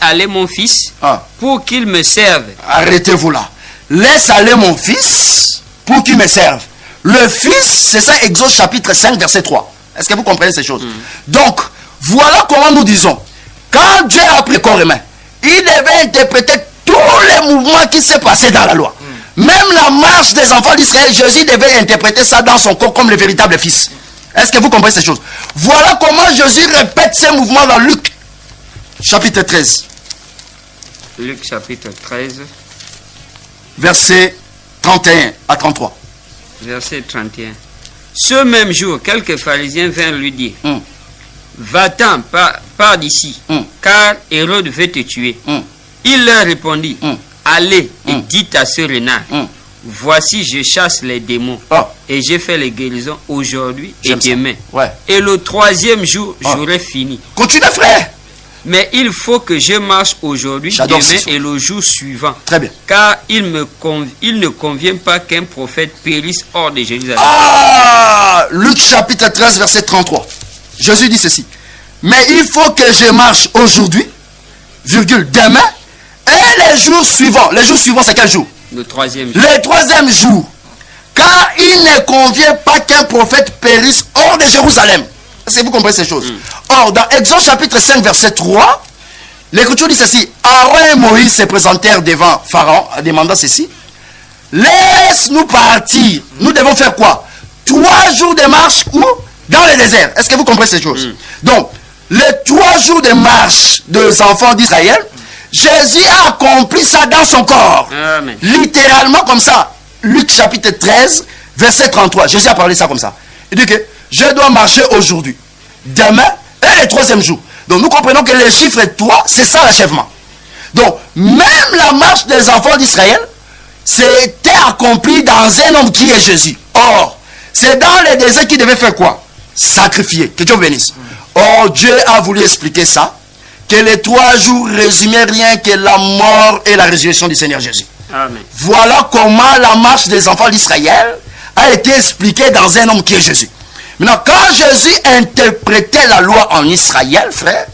aller mon fils pour qu'il me serve. Arrêtez-vous là. Laisse aller mon fils pour qu'il me serve. Le fils, c'est ça, Exode chapitre 5, verset 3. Est-ce que vous comprenez ces choses? Donc, voilà comment nous disons. Quand Dieu a pris corps humain, il devait interpréter tous les mouvements qui s'est passé dans la loi. Même la marche des enfants d'Israël, Jésus devait interpréter ça dans son corps comme le véritable fils. Est-ce que vous comprenez ces choses? Voilà comment Jésus répète ces mouvements dans Luc chapitre 13. Luc chapitre 13. Verset 31 à 33. Verset 31. Ce même jour, quelques pharisiens vinrent lui dire, va-t'en, pars d'ici, car Hérode veut te tuer. Il leur répondit, allez et dites à ce renard, voici je chasse les démons et j'ai fait les guérisons aujourd'hui et demain. Et le 3e jour, j'aurai fini. Continue frère. Mais il faut que je marche aujourd'hui, demain et le jour suivant. Très bien. Car il ne convient pas qu'un prophète périsse hors de Jérusalem. Ah, Luc chapitre 13, verset 33. Jésus dit ceci. Mais il faut que je marche aujourd'hui, virgule, demain, et les jours suivants. Les jours suivants, c'est quel jour? Le troisième jour. Le troisième jour. Car il ne convient pas qu'un prophète périsse hors de Jérusalem. Est-ce que vous comprenez ces choses? Or, dans Exode chapitre 5, verset 3, l'Écriture dit ceci. Aaron et Moïse se présentèrent devant Pharaon en demandant ceci. Laisse-nous partir. Nous devons faire quoi? 3 jours de marche où? Dans le désert. Est-ce que vous comprenez ces choses? Donc, les 3 jours de marche des enfants d'Israël, Jésus a accompli ça dans son corps. Amen. Littéralement comme ça. Luc chapitre 13, verset 33. Jésus a parlé ça comme ça. Il dit que je dois marcher aujourd'hui, demain et le 3e jour. Donc nous comprenons que le chiffre 3, c'est ça l'achèvement. Donc, même la marche des enfants d'Israël, c'était accompli dans un homme qui est Jésus. Or, c'est dans le désert qui devait faire quoi? Sacrifier. Que Dieu bénisse. Or, Dieu a voulu expliquer ça, que les 3 jours résumaient rien que la mort et la résurrection du Seigneur Jésus. Amen. Voilà comment la marche des enfants d'Israël a été expliquée dans un homme qui est Jésus. Maintenant, quand Jésus interprétait la loi en Israël, frère,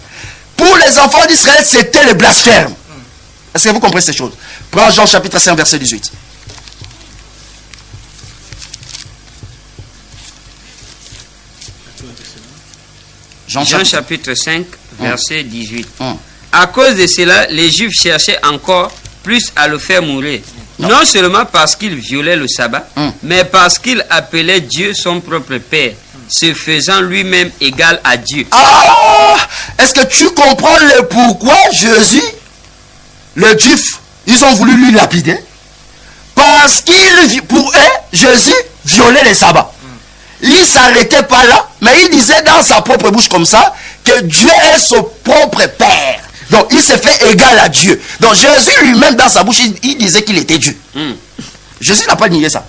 pour les enfants d'Israël, c'était le blasphème. Est-ce que vous comprenez ces choses? Prends Jean chapitre 5, verset 18. Jean chapitre 5, verset 18. À cause de cela, les Juifs cherchaient encore plus à le faire mourir. Non seulement parce qu'il violait le sabbat, mais parce qu'il appelait Dieu son propre Père, se faisant lui-même égal à Dieu. Ah! Est-ce que tu comprends le pourquoi Jésus, les Juifs, ils ont voulu lui lapider? Parce qu'il, pour eux, Jésus violait les sabbats. Il ne s'arrêtait pas là, mais il disait dans sa propre bouche comme ça, que Dieu est son propre Père. Donc il s'est fait égal à Dieu. Donc Jésus lui-même dans sa bouche, il disait qu'il était Dieu. Jésus n'a pas nié ça.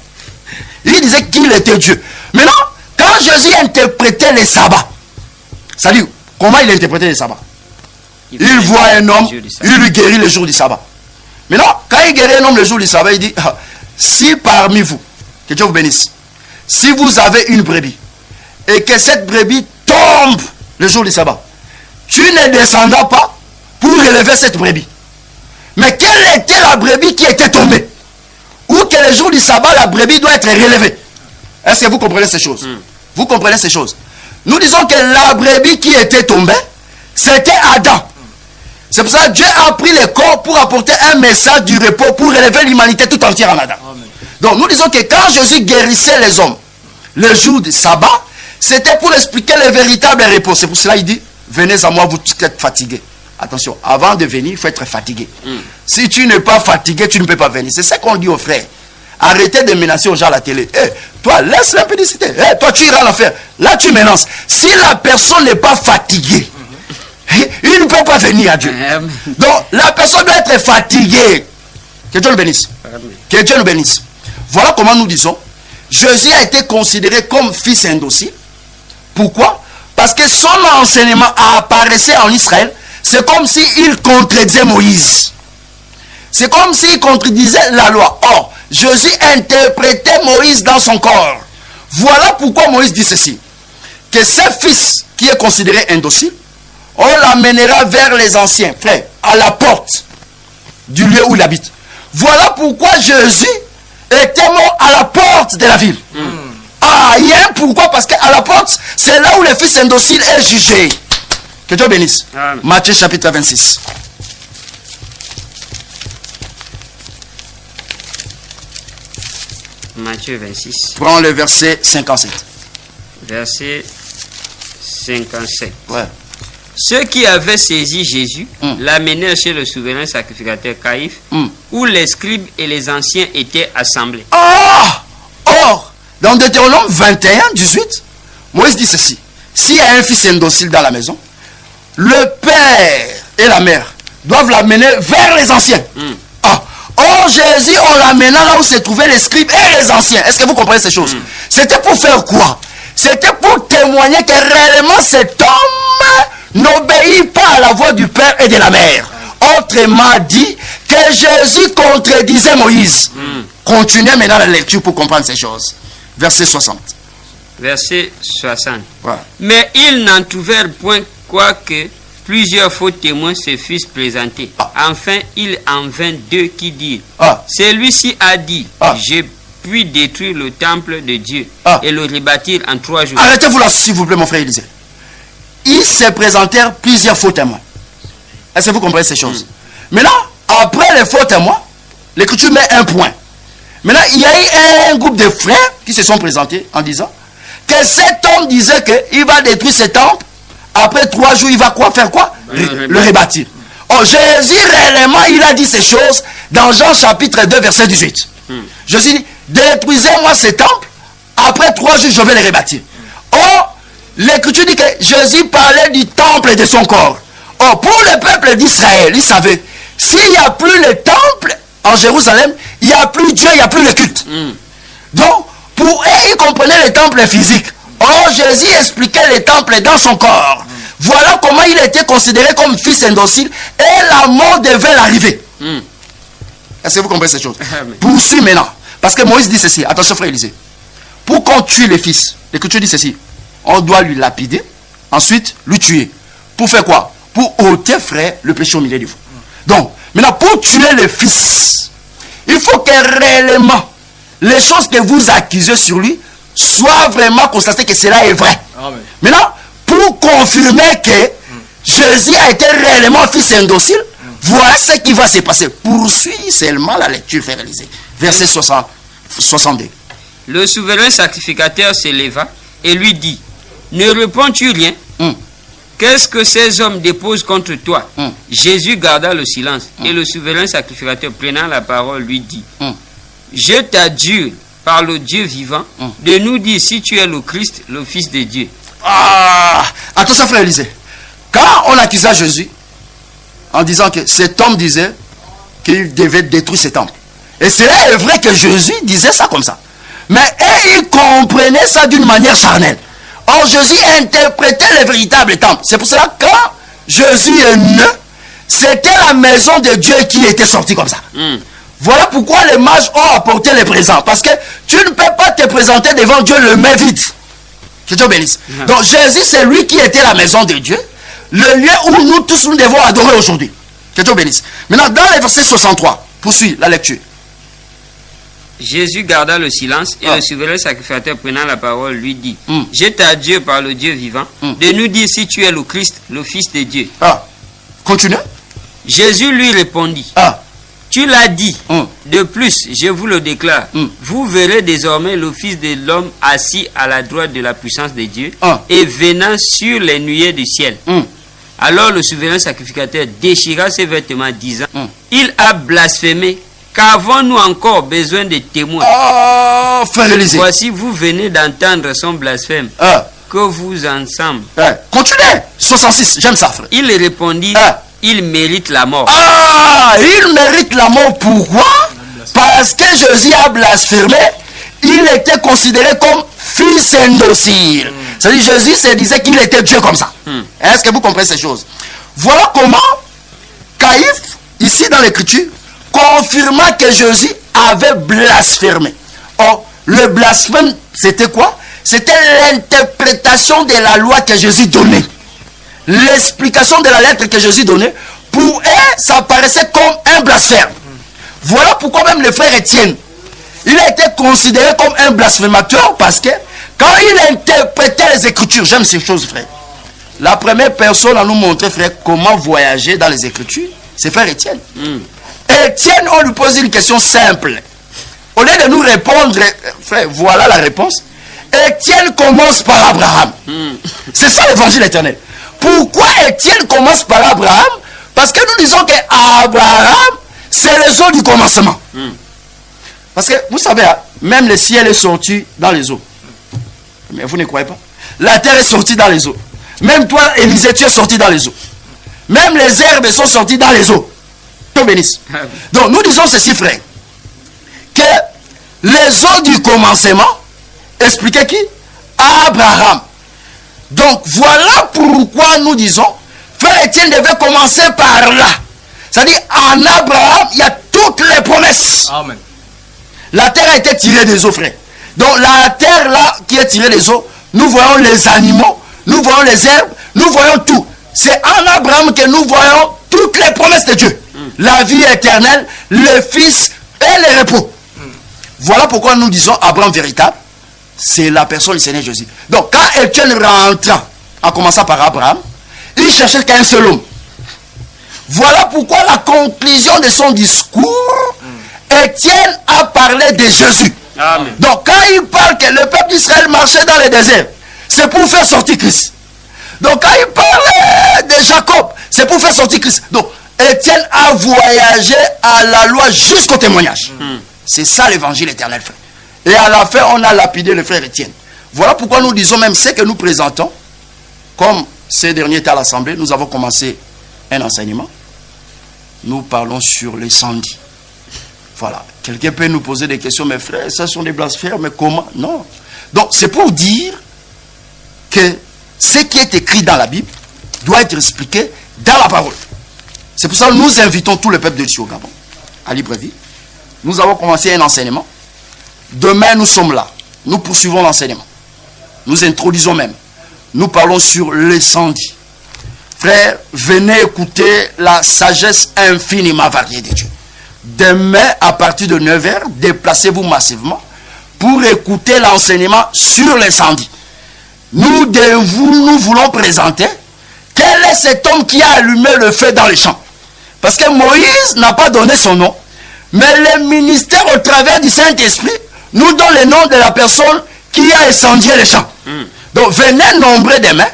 Il disait qu'il était Dieu. Maintenant, quand Jésus interprétait les sabbats, c'est-à-dire, comment il interprétait les sabbats? Il voit un homme, il lui guérit le jour du sabbat. Maintenant, quand il guérit un homme le jour du sabbat, il dit, si parmi vous, que Dieu vous bénisse, si vous avez une brebis, et que cette brebis tombe le jour du sabbat, tu ne descendras pas pour relever cette brebis. Mais quelle était la brebis qui était tombée? Ou que le jour du sabbat, la brebis doit être relevée? Est-ce que vous comprenez ces choses? Vous comprenez ces choses? Nous disons que la brebis qui était tombée, c'était Adam. C'est pour ça que Dieu a pris le corps pour apporter un message du repos, pour relever l'humanité tout entière en Adam. Amen. Donc nous disons que quand Jésus guérissait les hommes le jour du sabbat, c'était pour expliquer le véritable repos. C'est pour cela qu'il dit, venez à moi, vous qui êtes fatigués. Attention, avant de venir, il faut être fatigué. Si tu n'es pas fatigué, tu ne peux pas venir. C'est ça qu'on dit aux frères. Arrêtez de menacer aux gens à la télé. Toi, laisse l'impudicité. Toi, tu iras à l'enfer. Là, tu menaces. Si la personne n'est pas fatiguée, il ne peut pas venir à Dieu. Donc, la personne doit être fatiguée. Que Dieu le bénisse. Que Dieu le bénisse. Voilà comment nous disons. Jésus a été considéré comme fils indocile. Pourquoi? Parce que son enseignement apparaissait en Israël. C'est comme s'il contredisait Moïse. C'est comme s'il contredisait la loi. Or, Jésus interprétait Moïse dans son corps. Voilà pourquoi Moïse dit ceci. Que ce fils qui est considéré indocile, on l'amènera vers les anciens, frère, à la porte du lieu où il habite. Voilà pourquoi Jésus était mort à la porte de la ville. Ah, il y a un pourquoi, parce qu'à la porte, c'est là où le fils indocile est jugé. Que Dieu bénisse. Amen. Matthieu chapitre 26. Matthieu 26. Prends le verset 57. Verset 57. Ouais. Ceux qui avaient saisi Jésus l'amenèrent chez le souverain sacrificateur Caïphe, où les scribes et les anciens étaient assemblés. Or, dans Deutéronome 21, 18, Moïse dit ceci. S'il y a un fils indocile dans la maison, le père et la mère doivent l'amener vers les anciens. Or, Jésus, on l'amena là où se trouvaient les scribes et les anciens. Est-ce que vous comprenez ces choses? C'était pour faire quoi? C'était pour témoigner que réellement cet homme n'obéit pas à la voix du père et de la mère. Autrement dit, que Jésus contredisait Moïse. Continuez maintenant la lecture pour comprendre ces choses. Verset 60. Verset 60. Ouais. Mais ils n'en trouvèrent point, quoique plusieurs faux témoins se fussent présentés. Enfin, il en vint 2 qui dirent, celui-ci a dit, j'ai pu détruire le temple de Dieu et le rebâtir en 3 jours. Arrêtez-vous là, s'il vous plaît, mon frère Élisée. Ils se présentèrent plusieurs faux témoins. Est-ce que vous comprenez ces choses? Maintenant, après les faux témoins, l'Écriture met un point. Maintenant, il y a eu un groupe de frères qui se sont présentés en disant que cet homme disait qu'il va détruire ce temple. Après 3 jours, il va quoi faire quoi? Le rebâtir. Oh, Jésus réellement, il a dit ces choses dans Jean chapitre 2, verset 18. Jésus dit, détruisez-moi ce temple. Après 3 jours, je vais le rebâtir. Or, l'Écriture dit que Jésus parlait du temple et de son corps. Or, pour le peuple d'Israël, ils savaient, s'il n'y a plus le temple en Jérusalem, il n'y a plus Dieu, il n'y a plus le culte. Donc, pour eux, ils comprenaient le temple physique. Or, Jésus expliquait le temple dans son corps. Voilà comment il était considéré comme fils indocile et la mort devait l'arriver. Est-ce que vous comprenez cette chose? Poursuis maintenant. Parce que Moïse dit ceci. Attention, frère Élisée. Pour qu'on tue le fils, l'Écriture dit ceci. On doit lui lapider, ensuite lui tuer. Pour faire quoi? Pour ôter, frère, le péché au milieu de vous. Donc, maintenant, pour tuer le fils, il faut que réellement les choses que vous accusez sur lui soient vraiment constatées que cela est vrai. Amen. Maintenant, pour confirmer que Jésus a été réellement fils indocile, voilà ce qui va se passer. Poursuis seulement la lecture, frère Élisée. Verset 62. Le souverain sacrificateur s'éleva et lui dit, ne réponds-tu rien? Qu'est-ce que ces hommes déposent contre toi? Jésus garda le silence. Et le souverain sacrificateur, prenant la parole, lui dit, je t'adjure par le Dieu vivant de nous dire si tu es le Christ, le Fils de Dieu. Attention, frère Élisée. Quand on accusa Jésus en disant que cet homme disait qu'il devait détruire ce temple, et cela est vrai que Jésus disait ça comme ça, mais eux, ils comprenaient ça d'une manière charnelle. Or, Jésus interprétait le véritable temple. C'est pour cela que quand Jésus est né, c'était la maison de Dieu qui était sortie comme ça. Voilà pourquoi les mages ont apporté les présents. Parce que tu ne peux pas te présenter devant Dieu le main vide. Que Dieu bénisse. Donc Jésus, c'est lui qui était la maison de Dieu. Le lieu où nous tous nous devons adorer aujourd'hui. Que Dieu bénisse. Maintenant, dans le verset 63, poursuis la lecture. Jésus garda le silence et le souverain sacrificateur prenant la parole lui dit, je t'adjure par le Dieu vivant de nous dire si tu es le Christ, le Fils de Dieu. Continue. Jésus lui répondit, tu l'as dit. De plus, je vous le déclare, vous verrez désormais le Fils de l'homme assis à la droite de la puissance de Dieu et venant sur les nuées du ciel. Alors le souverain sacrificateur déchira ses vêtements disant, il a blasphémé. Qu'avons-nous encore besoin de témoins? Frère Élisée. Voici, vous venez d'entendre son blasphème. Que vous ensemble. Continuez. 66, j'aime ça, frère. Il répondit, il mérite la mort. Il mérite la mort. Pourquoi? Parce que Jésus a blasphémé. Il était considéré comme fils indocile. C'est-à-dire Jésus se disait qu'il était Dieu comme ça. Est-ce que vous comprenez ces choses? Voilà comment Caïphe, ici dans l'Écriture, confirma que Jésus avait blasphémé. Or, le blasphème, c'était quoi? C'était l'interprétation de la loi que Jésus donnait. L'explication de la lettre que Jésus donnait, pour eux, ça paraissait comme un blasphème. Voilà pourquoi même le frère Étienne, il a été considéré comme un blasphémateur parce que quand il interprétait les Écritures, j'aime ces choses, frère. La première personne à nous montrer, frère, comment voyager dans les Écritures, c'est frère Étienne. Étienne, on lui pose une question simple. Au lieu de nous répondre, frère, voilà la réponse. Étienne commence par Abraham. C'est ça l'évangile éternel. Pourquoi Étienne commence par Abraham? Parce que nous disons que Abraham, c'est les eaux du commencement. Parce que vous savez, même le ciel est sorti dans les eaux. Mais vous ne croyez pas? La terre est sortie dans les eaux. Même toi, Élisée, tu es sorti dans les eaux. Même les herbes sont sorties dans les eaux. Dieu bénisse. Donc nous disons ceci, frère, que les eaux du commencement expliquaient qui? Abraham. Donc voilà pourquoi nous disons, frère Étienne devait commencer par là. C'est-à-dire en Abraham, il y a toutes les promesses. Amen. La terre a été tirée des eaux, frère. Donc la terre là qui est tirée des eaux, nous voyons les animaux, nous voyons les herbes, nous voyons tout. C'est en Abraham que nous voyons toutes les promesses de Dieu. La vie éternelle, le Fils et le repos. Voilà pourquoi nous disons Abraham véritable. C'est la personne du Seigneur Jésus. Donc quand Étienne rentra, en commençant par Abraham, il cherchait qu'un seul homme. Voilà pourquoi la conclusion de son discours, Étienne a parlé de Jésus. Amen. Donc quand il parle que le peuple d'Israël marchait dans le désert, c'est pour faire sortir Christ. Donc quand il parle de Jacob, c'est pour faire sortir Christ. Donc Étienne a voyagé à la loi jusqu'au témoignage. C'est ça l'évangile éternel, frère. Et à la fin, on a lapidé le frère Étienne. Voilà pourquoi nous disons même ce que nous présentons. Comme ces derniers étaient à l'Assemblée, nous avons commencé un enseignement. Nous parlons sur l'incendie. Voilà. Quelqu'un peut nous poser des questions, mes frères, ça sont des blasphèmes, mais comment? Non. Donc c'est pour dire que ce qui est écrit dans la Bible doit être expliqué dans la parole. C'est pour ça que nous invitons tout le peuple de Dieu au Gabon, à Libreville. Nous avons commencé un enseignement. Demain, nous sommes là. Nous poursuivons l'enseignement. Nous introduisons même. Nous parlons sur l'incendie. Frères, venez écouter la sagesse infiniment variée de Dieu. Demain, à partir de 9h, déplacez-vous massivement pour écouter l'enseignement sur l'incendie. Nous voulons présenter quel est cet homme qui a allumé le feu dans les champs. Parce que Moïse n'a pas donné son nom, mais le ministère au travers du Saint-Esprit nous donne le nom de la personne qui a incendié les champs. Donc venez nombreux demain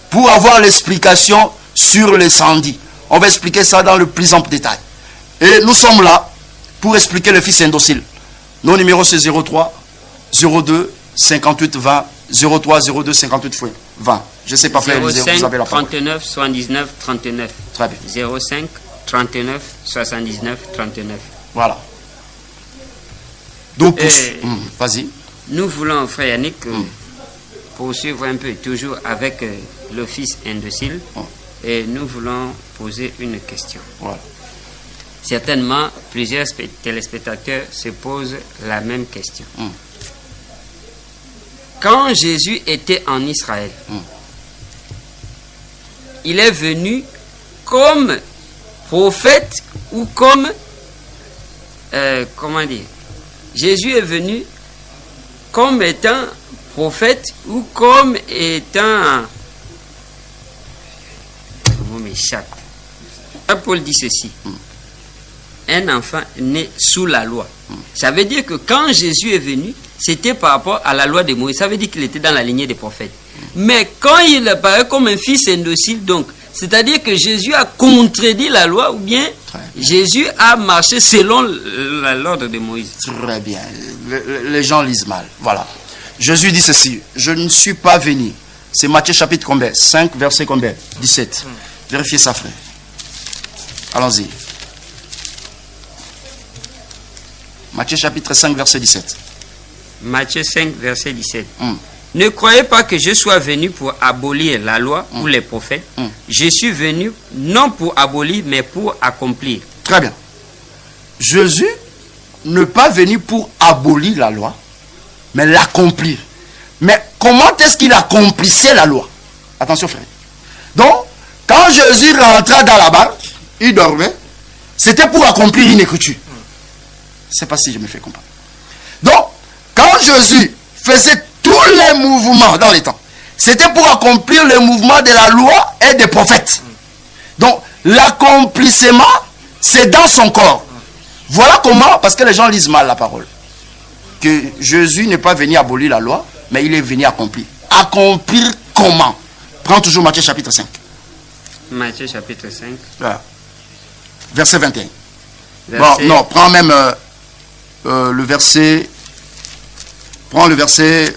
pour avoir l'explication sur l'incendie. On va expliquer ça dans le plus ample détail. Et nous sommes là pour expliquer le Fils indocile. Nos numéros c'est 03 02 58 20 03 02 58 20. Je ne sais pas faire, vous avez la parole. 39 79 39. Très bien. 05 39 79 39. Voilà. Donc, vas-y. Nous voulons, frère Yannick, poursuivre un peu, toujours avec le Fils indocile, et nous voulons poser une question. Voilà. Certainement, plusieurs téléspectateurs se posent la même question. Quand Jésus était en Israël, il est venu comme prophète ou comme... comment dire? Jésus est venu comme étant prophète ou comme étant... Vous m'échappez. Paul dit ceci. Un enfant né sous la loi. Ça veut dire que quand Jésus est venu, c'était par rapport à la loi de Moïse. Ça veut dire qu'il était dans la lignée des prophètes. Mais quand il apparaît comme un fils indocile, donc, c'est-à-dire que Jésus a contredit la loi ou bien Jésus a marché selon l'ordre de Moïse. Très bien. Les gens lisent mal. Voilà. Jésus dit ceci. Je ne suis pas venu. C'est Matthieu chapitre combien? 5 verset combien? 17. Vérifiez ça, frère. Allons-y. Matthieu chapitre 5 verset 17. Matthieu 5 verset 17. Ne croyez pas que je sois venu pour abolir la loi ou les prophètes. Je suis venu non pour abolir, mais pour accomplir. Très bien. Jésus n'est pas venu pour abolir la loi, mais l'accomplir. Mais comment est-ce qu'il accomplissait la loi? Attention, frère. Donc, quand Jésus rentra dans la barque, il dormait, c'était pour accomplir une écriture. Je ne sais pas si je me fais comprendre. Donc, quand Jésus faisait tous les mouvements dans les temps, c'était pour accomplir le mouvement de la loi et des prophètes. Donc, l'accomplissement, c'est dans son corps. Voilà comment, parce que les gens lisent mal la parole, que Jésus n'est pas venu abolir la loi, mais il est venu accomplir. Accomplir comment? Prends toujours Matthieu chapitre 5. Matthieu chapitre 5. Voilà. Verset 21. Bon, non, prends même le verset... Prends le verset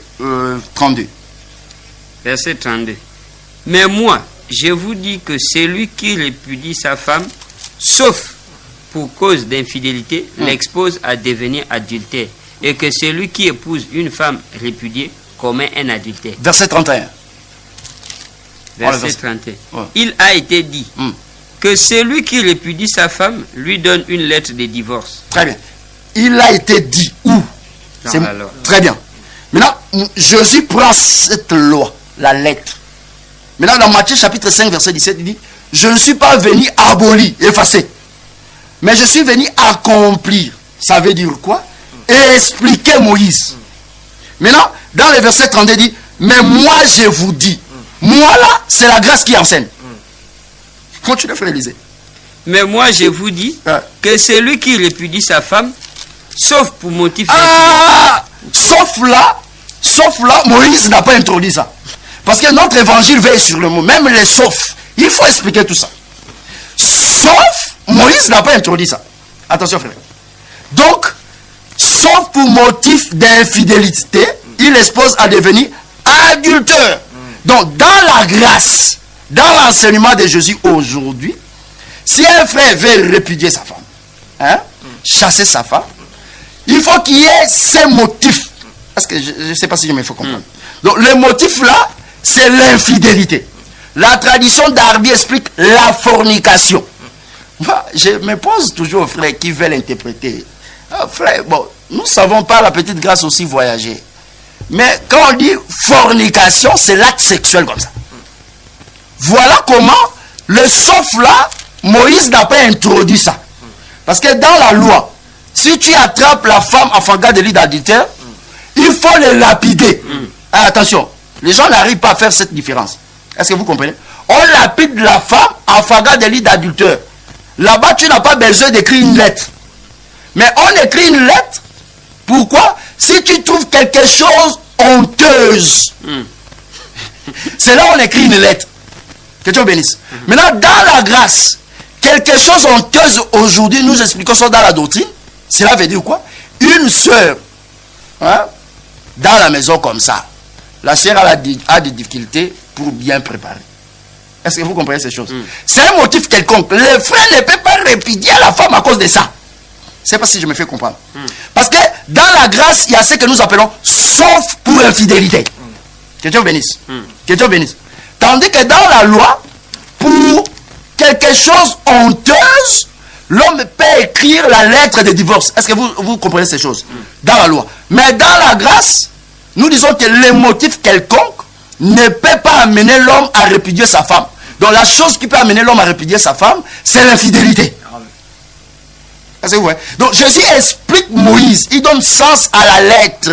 32. Verset 32. Mais moi, je vous dis que celui qui répudie sa femme, sauf pour cause d'infidélité, l'expose à devenir adultère. Et que celui qui épouse une femme répudiée commet un adultère. Verset 31. Verset 31. Ouais. Il a été dit que celui qui répudie sa femme lui donne une lettre de divorce. Très bien. Il a été dit où? Très bien. Maintenant, Jésus prend cette loi, la lettre, Maintenant, dans Matthieu chapitre 5, verset 17, il dit, je ne suis pas venu abolir, effacer, mais je suis venu accomplir. Ça veut dire quoi? Expliquer Moïse. Maintenant, dans le verset 32, il dit, mais moi je vous dis. Moi là, c'est la grâce qui enseigne. Continue, frère Élisée. Mais moi je vous dis que celui qui répudie sa femme, sauf pour motif sauf là, Moïse n'a pas introduit ça. Parce que notre évangile veille sur le mot. Même les saufs, il faut expliquer tout ça. Sauf, Moïse n'a pas introduit ça. Attention frère. Donc, sauf pour motif d'infidélité, il expose à devenir adultère. Donc, dans la grâce, dans l'enseignement de Jésus aujourd'hui, si un frère veut répudier sa femme, chasser sa femme, il faut qu'il y ait ces motifs. Parce que je ne sais pas si je me fais comprendre. Donc, le motif là, c'est l'infidélité. La tradition d'Arbi explique la fornication. Je me pose toujours aux frères qui veulent interpréter. Frère, bon, nous ne savons pas la petite grâce aussi voyager. Mais quand on dit fornication, c'est l'acte sexuel comme ça. Voilà comment le sauf là, Moïse n'a pas introduit ça. Parce que dans la loi, si tu attrapes la femme en flagrant délit d'adultère, il faut le lapider. Attention, les gens n'arrivent pas à faire cette différence. Est-ce que vous comprenez? On lapide la femme en flagrant délit d'adultère. Là-bas, tu n'as pas besoin d'écrire une lettre. Mais on écrit une lettre. Pourquoi? Si tu trouves quelque chose honteuse, c'est là où on écrit une lettre. Que Dieu bénisse. Maintenant, dans la grâce, quelque chose honteuse aujourd'hui, nous expliquons ça dans la doctrine. Cela veut dire quoi? Une sœur, dans la maison comme ça, la sœur a des difficultés pour bien préparer. Est-ce que vous comprenez ces choses? C'est un motif quelconque. Le frère ne peut pas répudier la femme à cause de ça. Je ne sais pas si je me fais comprendre. Parce que dans la grâce, il y a ce que nous appelons sauf pour infidélité. Que Dieu bénisse. Que Dieu bénisse. Tandis que dans la loi, pour quelque chose honteuse, l'homme peut écrire la lettre de divorce. Est-ce que vous comprenez ces choses? Dans la loi. Mais dans la grâce, nous disons que le motif quelconque ne peut pas amener l'homme à répudier sa femme. Donc la chose qui peut amener l'homme à répudier sa femme, c'est l'infidélité. Est-ce que vous voyez? Donc Jésus explique Moïse, il donne sens à la lettre.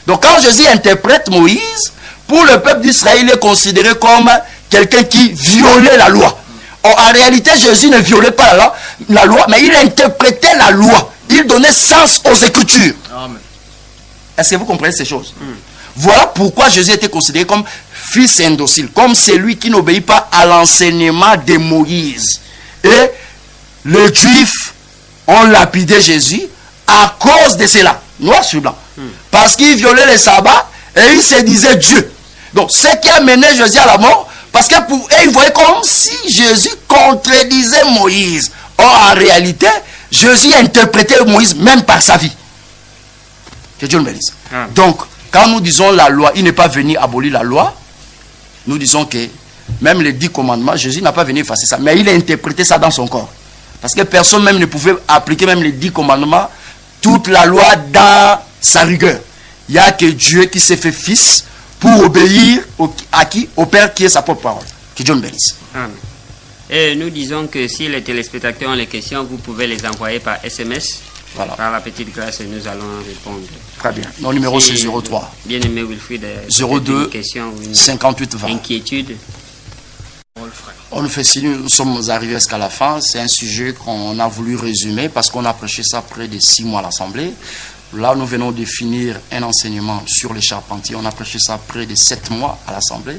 Donc quand Jésus interprète Moïse, pour le peuple d'Israël, il est considéré comme quelqu'un qui violait la loi. Or, en réalité, Jésus ne violait pas la loi, mais il interprétait la loi. Il donnait sens aux Écritures. Est-ce que vous comprenez ces choses? Voilà pourquoi Jésus était considéré comme fils indocile, comme celui qui n'obéit pas à l'enseignement de Moïse. Et les Juifs ont lapidé Jésus à cause de cela, noir sur blanc. Parce qu'il violait le sabbat et il se disait Dieu. Donc, ce qui a mené Jésus à la mort, parce que pour eux, ils voyaient comme si Jésus contredisait Moïse. Or, en réalité, Jésus a interprété Moïse même par sa vie. Que Dieu le bénisse. Donc, quand nous disons la loi, il n'est pas venu abolir la loi. Nous disons que même les 10 commandements, Jésus n'a pas venu effacer ça. Mais il a interprété ça dans son corps. Parce que personne même ne pouvait appliquer même les 10 commandements, toute la loi dans sa rigueur. Il n'y a que Dieu qui s'est fait fils pour obéir à qui? Au Père qui est sa propre parole. Que Dieu le bénisse. Amen. Et nous disons que si les téléspectateurs ont les questions, vous pouvez les envoyer par SMS. Voilà. Par la petite grâce, et nous allons répondre. Très bien. Mon numéro c'est 03. Bien aimé Wilfried, 02 question, 58 20. Inquiétude. On le fait si nous sommes arrivés jusqu'à la fin. C'est un sujet qu'on a voulu résumer parce qu'on a prêché ça près de 6 mois à l'Assemblée. Là, nous venons de finir un enseignement sur les charpentiers. On a prêché ça près de 7 mois à l'Assemblée.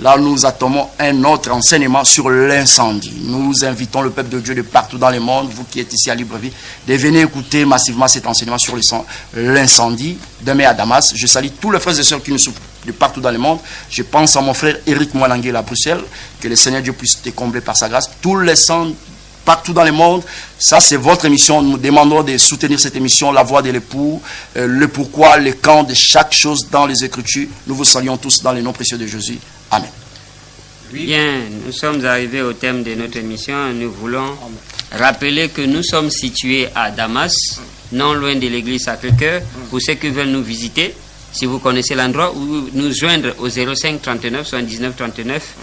Là, nous attendons un autre enseignement sur l'incendie. Nous invitons le peuple de Dieu de partout dans le monde, vous qui êtes ici à Libreville, de venir écouter massivement cet enseignement sur l'incendie. Demain à Damas, je salue tous les frères et sœurs qui nous suivent de partout dans le monde. Je pense à mon frère Éric Moualangué à Bruxelles. Que le Seigneur Dieu puisse te combler par sa grâce. Tous les saints partout dans le monde, ça c'est votre émission. Nous demandons de soutenir cette émission, la voix de l'époux, le pourquoi, le quand de chaque chose dans les Écritures. Nous vous saluons tous dans le nom précieux de Jésus. Amen. Bien, nous sommes arrivés au thème de notre émission. Nous voulons rappeler que nous sommes situés à Damas, non loin de l'église Sacré-Cœur. Pour ceux qui veulent nous visiter, Si vous connaissez l'endroit, ou nous joindre au 05 39 79 39.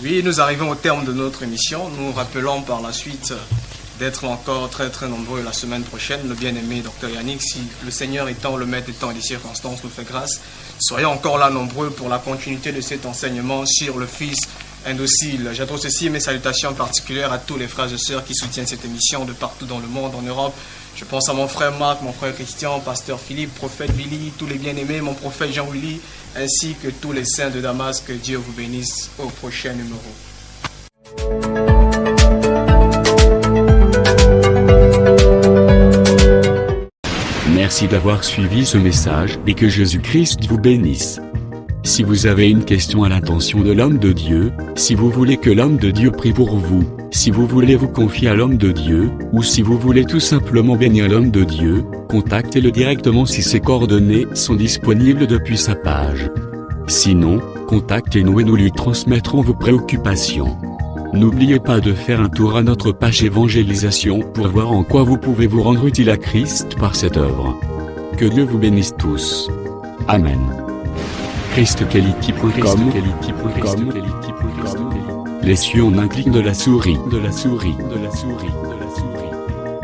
Oui, nous arrivons au terme de notre émission. Nous rappelons par la suite d'être encore très très nombreux la semaine prochaine. Le bien-aimé Dr Yannick, si le Seigneur étant, le Maître étant et les circonstances nous fait grâce, soyons encore là nombreux pour la continuité de cet enseignement sur le Fils indocile. J'adresse aussi mes salutations particulières à tous les frères et sœurs qui soutiennent cette émission de partout dans le monde, en Europe. Je pense à mon frère Marc, mon frère Christian, pasteur Philippe, prophète Billy, tous les bien-aimés, mon prophète Jean-Willy, ainsi que tous les saints de Damas. Que Dieu vous bénisse. Au prochain numéro. Merci d'avoir suivi ce message et que Jésus-Christ vous bénisse. Si vous avez une question à l'intention de l'homme de Dieu, si vous voulez que l'homme de Dieu prie pour vous, si vous voulez vous confier à l'homme de Dieu, ou si vous voulez tout simplement bénir l'homme de Dieu, contactez-le directement si ses coordonnées sont disponibles depuis sa page. Sinon, contactez-nous et nous lui transmettrons vos préoccupations. N'oubliez pas de faire un tour à notre page évangélisation pour voir en quoi vous pouvez vous rendre utile à Christ par cette œuvre. Que Dieu vous bénisse tous. Amen. ChristQuality.com. Les cieux en un clic de la souris.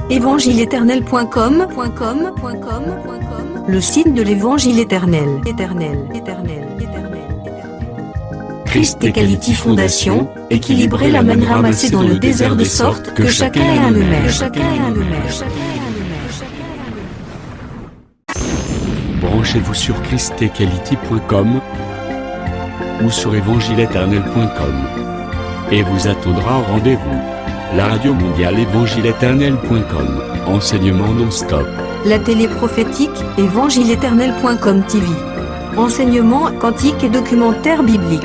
Évangile-éternel.com, le site de l'Évangile éternel. Christ et Quality Fondation, équilibrer la manne ramassée dans le désert de sorte que chacun ait un maire. Branchez-vous sur ChristEquality.com ou sur évangile-éternel.com et vous attendra au rendez-vous. La radio mondiale évangile-éternel.com, enseignement non-stop. La télé prophétique, évangile-éternel.com TV. Enseignement quantique et documentaire biblique.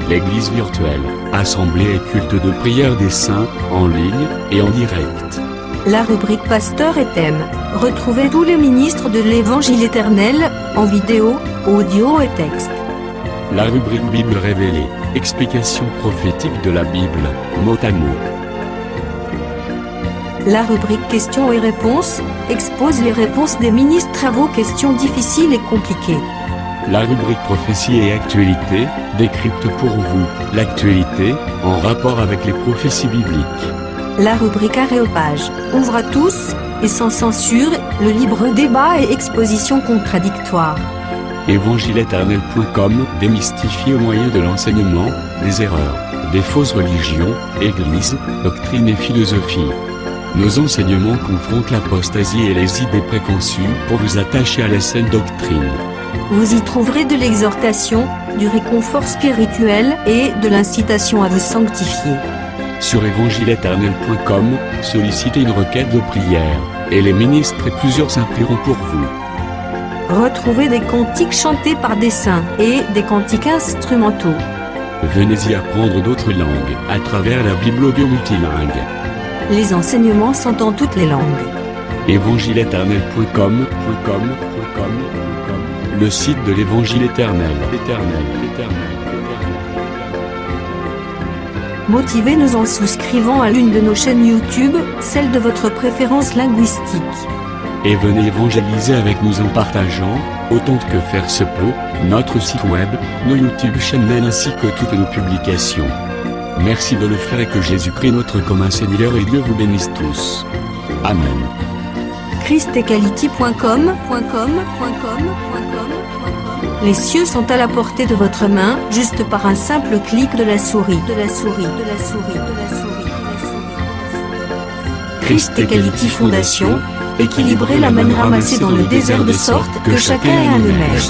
L'église virtuelle, assemblée et culte de prière des saints, en ligne et en direct. La rubrique Pasteur et thème. Retrouvez tous les ministres de l'Évangile éternel, en vidéo, audio et texte. La rubrique Bible révélée, explication prophétique de la Bible, mot à mot. La rubrique Questions et réponses, expose les réponses des ministres à vos questions difficiles et compliquées. La rubrique prophétie et actualité, décrypte pour vous l'actualité, en rapport avec les prophéties bibliques. La rubrique Aréopage, ouvre à tous, et sans censure, le libre débat et exposition contradictoire. Évangile-éternel.com, démystifié au moyen de l'enseignement, des erreurs, des fausses religions, églises, doctrines et philosophie. Nos enseignements confrontent l'apostasie et les idées préconçues pour vous attacher à la saine doctrine. Vous y trouverez de l'exhortation, du réconfort spirituel et de l'incitation à vous sanctifier. Sur évangile-éternel.com, sollicitez une requête de prière, et les ministres et plusieurs saints prieront pour vous. Retrouvez des cantiques chantés par des saints et des cantiques instrumentaux. Venez y apprendre d'autres langues à travers la Bible audio multilingue. Les enseignements sont en toutes les langues. évangile-éternel.com, le site de l'Évangile éternel. Motivez-nous en souscrivant à l'une de nos chaînes YouTube, celle de votre préférence linguistique. Et venez évangéliser avec nous en partageant, autant que faire se peut, notre site web, nos YouTube channels ainsi que toutes nos publications. Merci de le faire et que Jésus-Christ notre commun Seigneur et Dieu vous bénisse tous. Amen. ChristEquality.com. Les cieux sont à la portée de votre main, juste par un simple clic de la souris. ChristEquality Fondation, équilibrer la manne ramassée dans le désert de sorte que chacun ait un maire.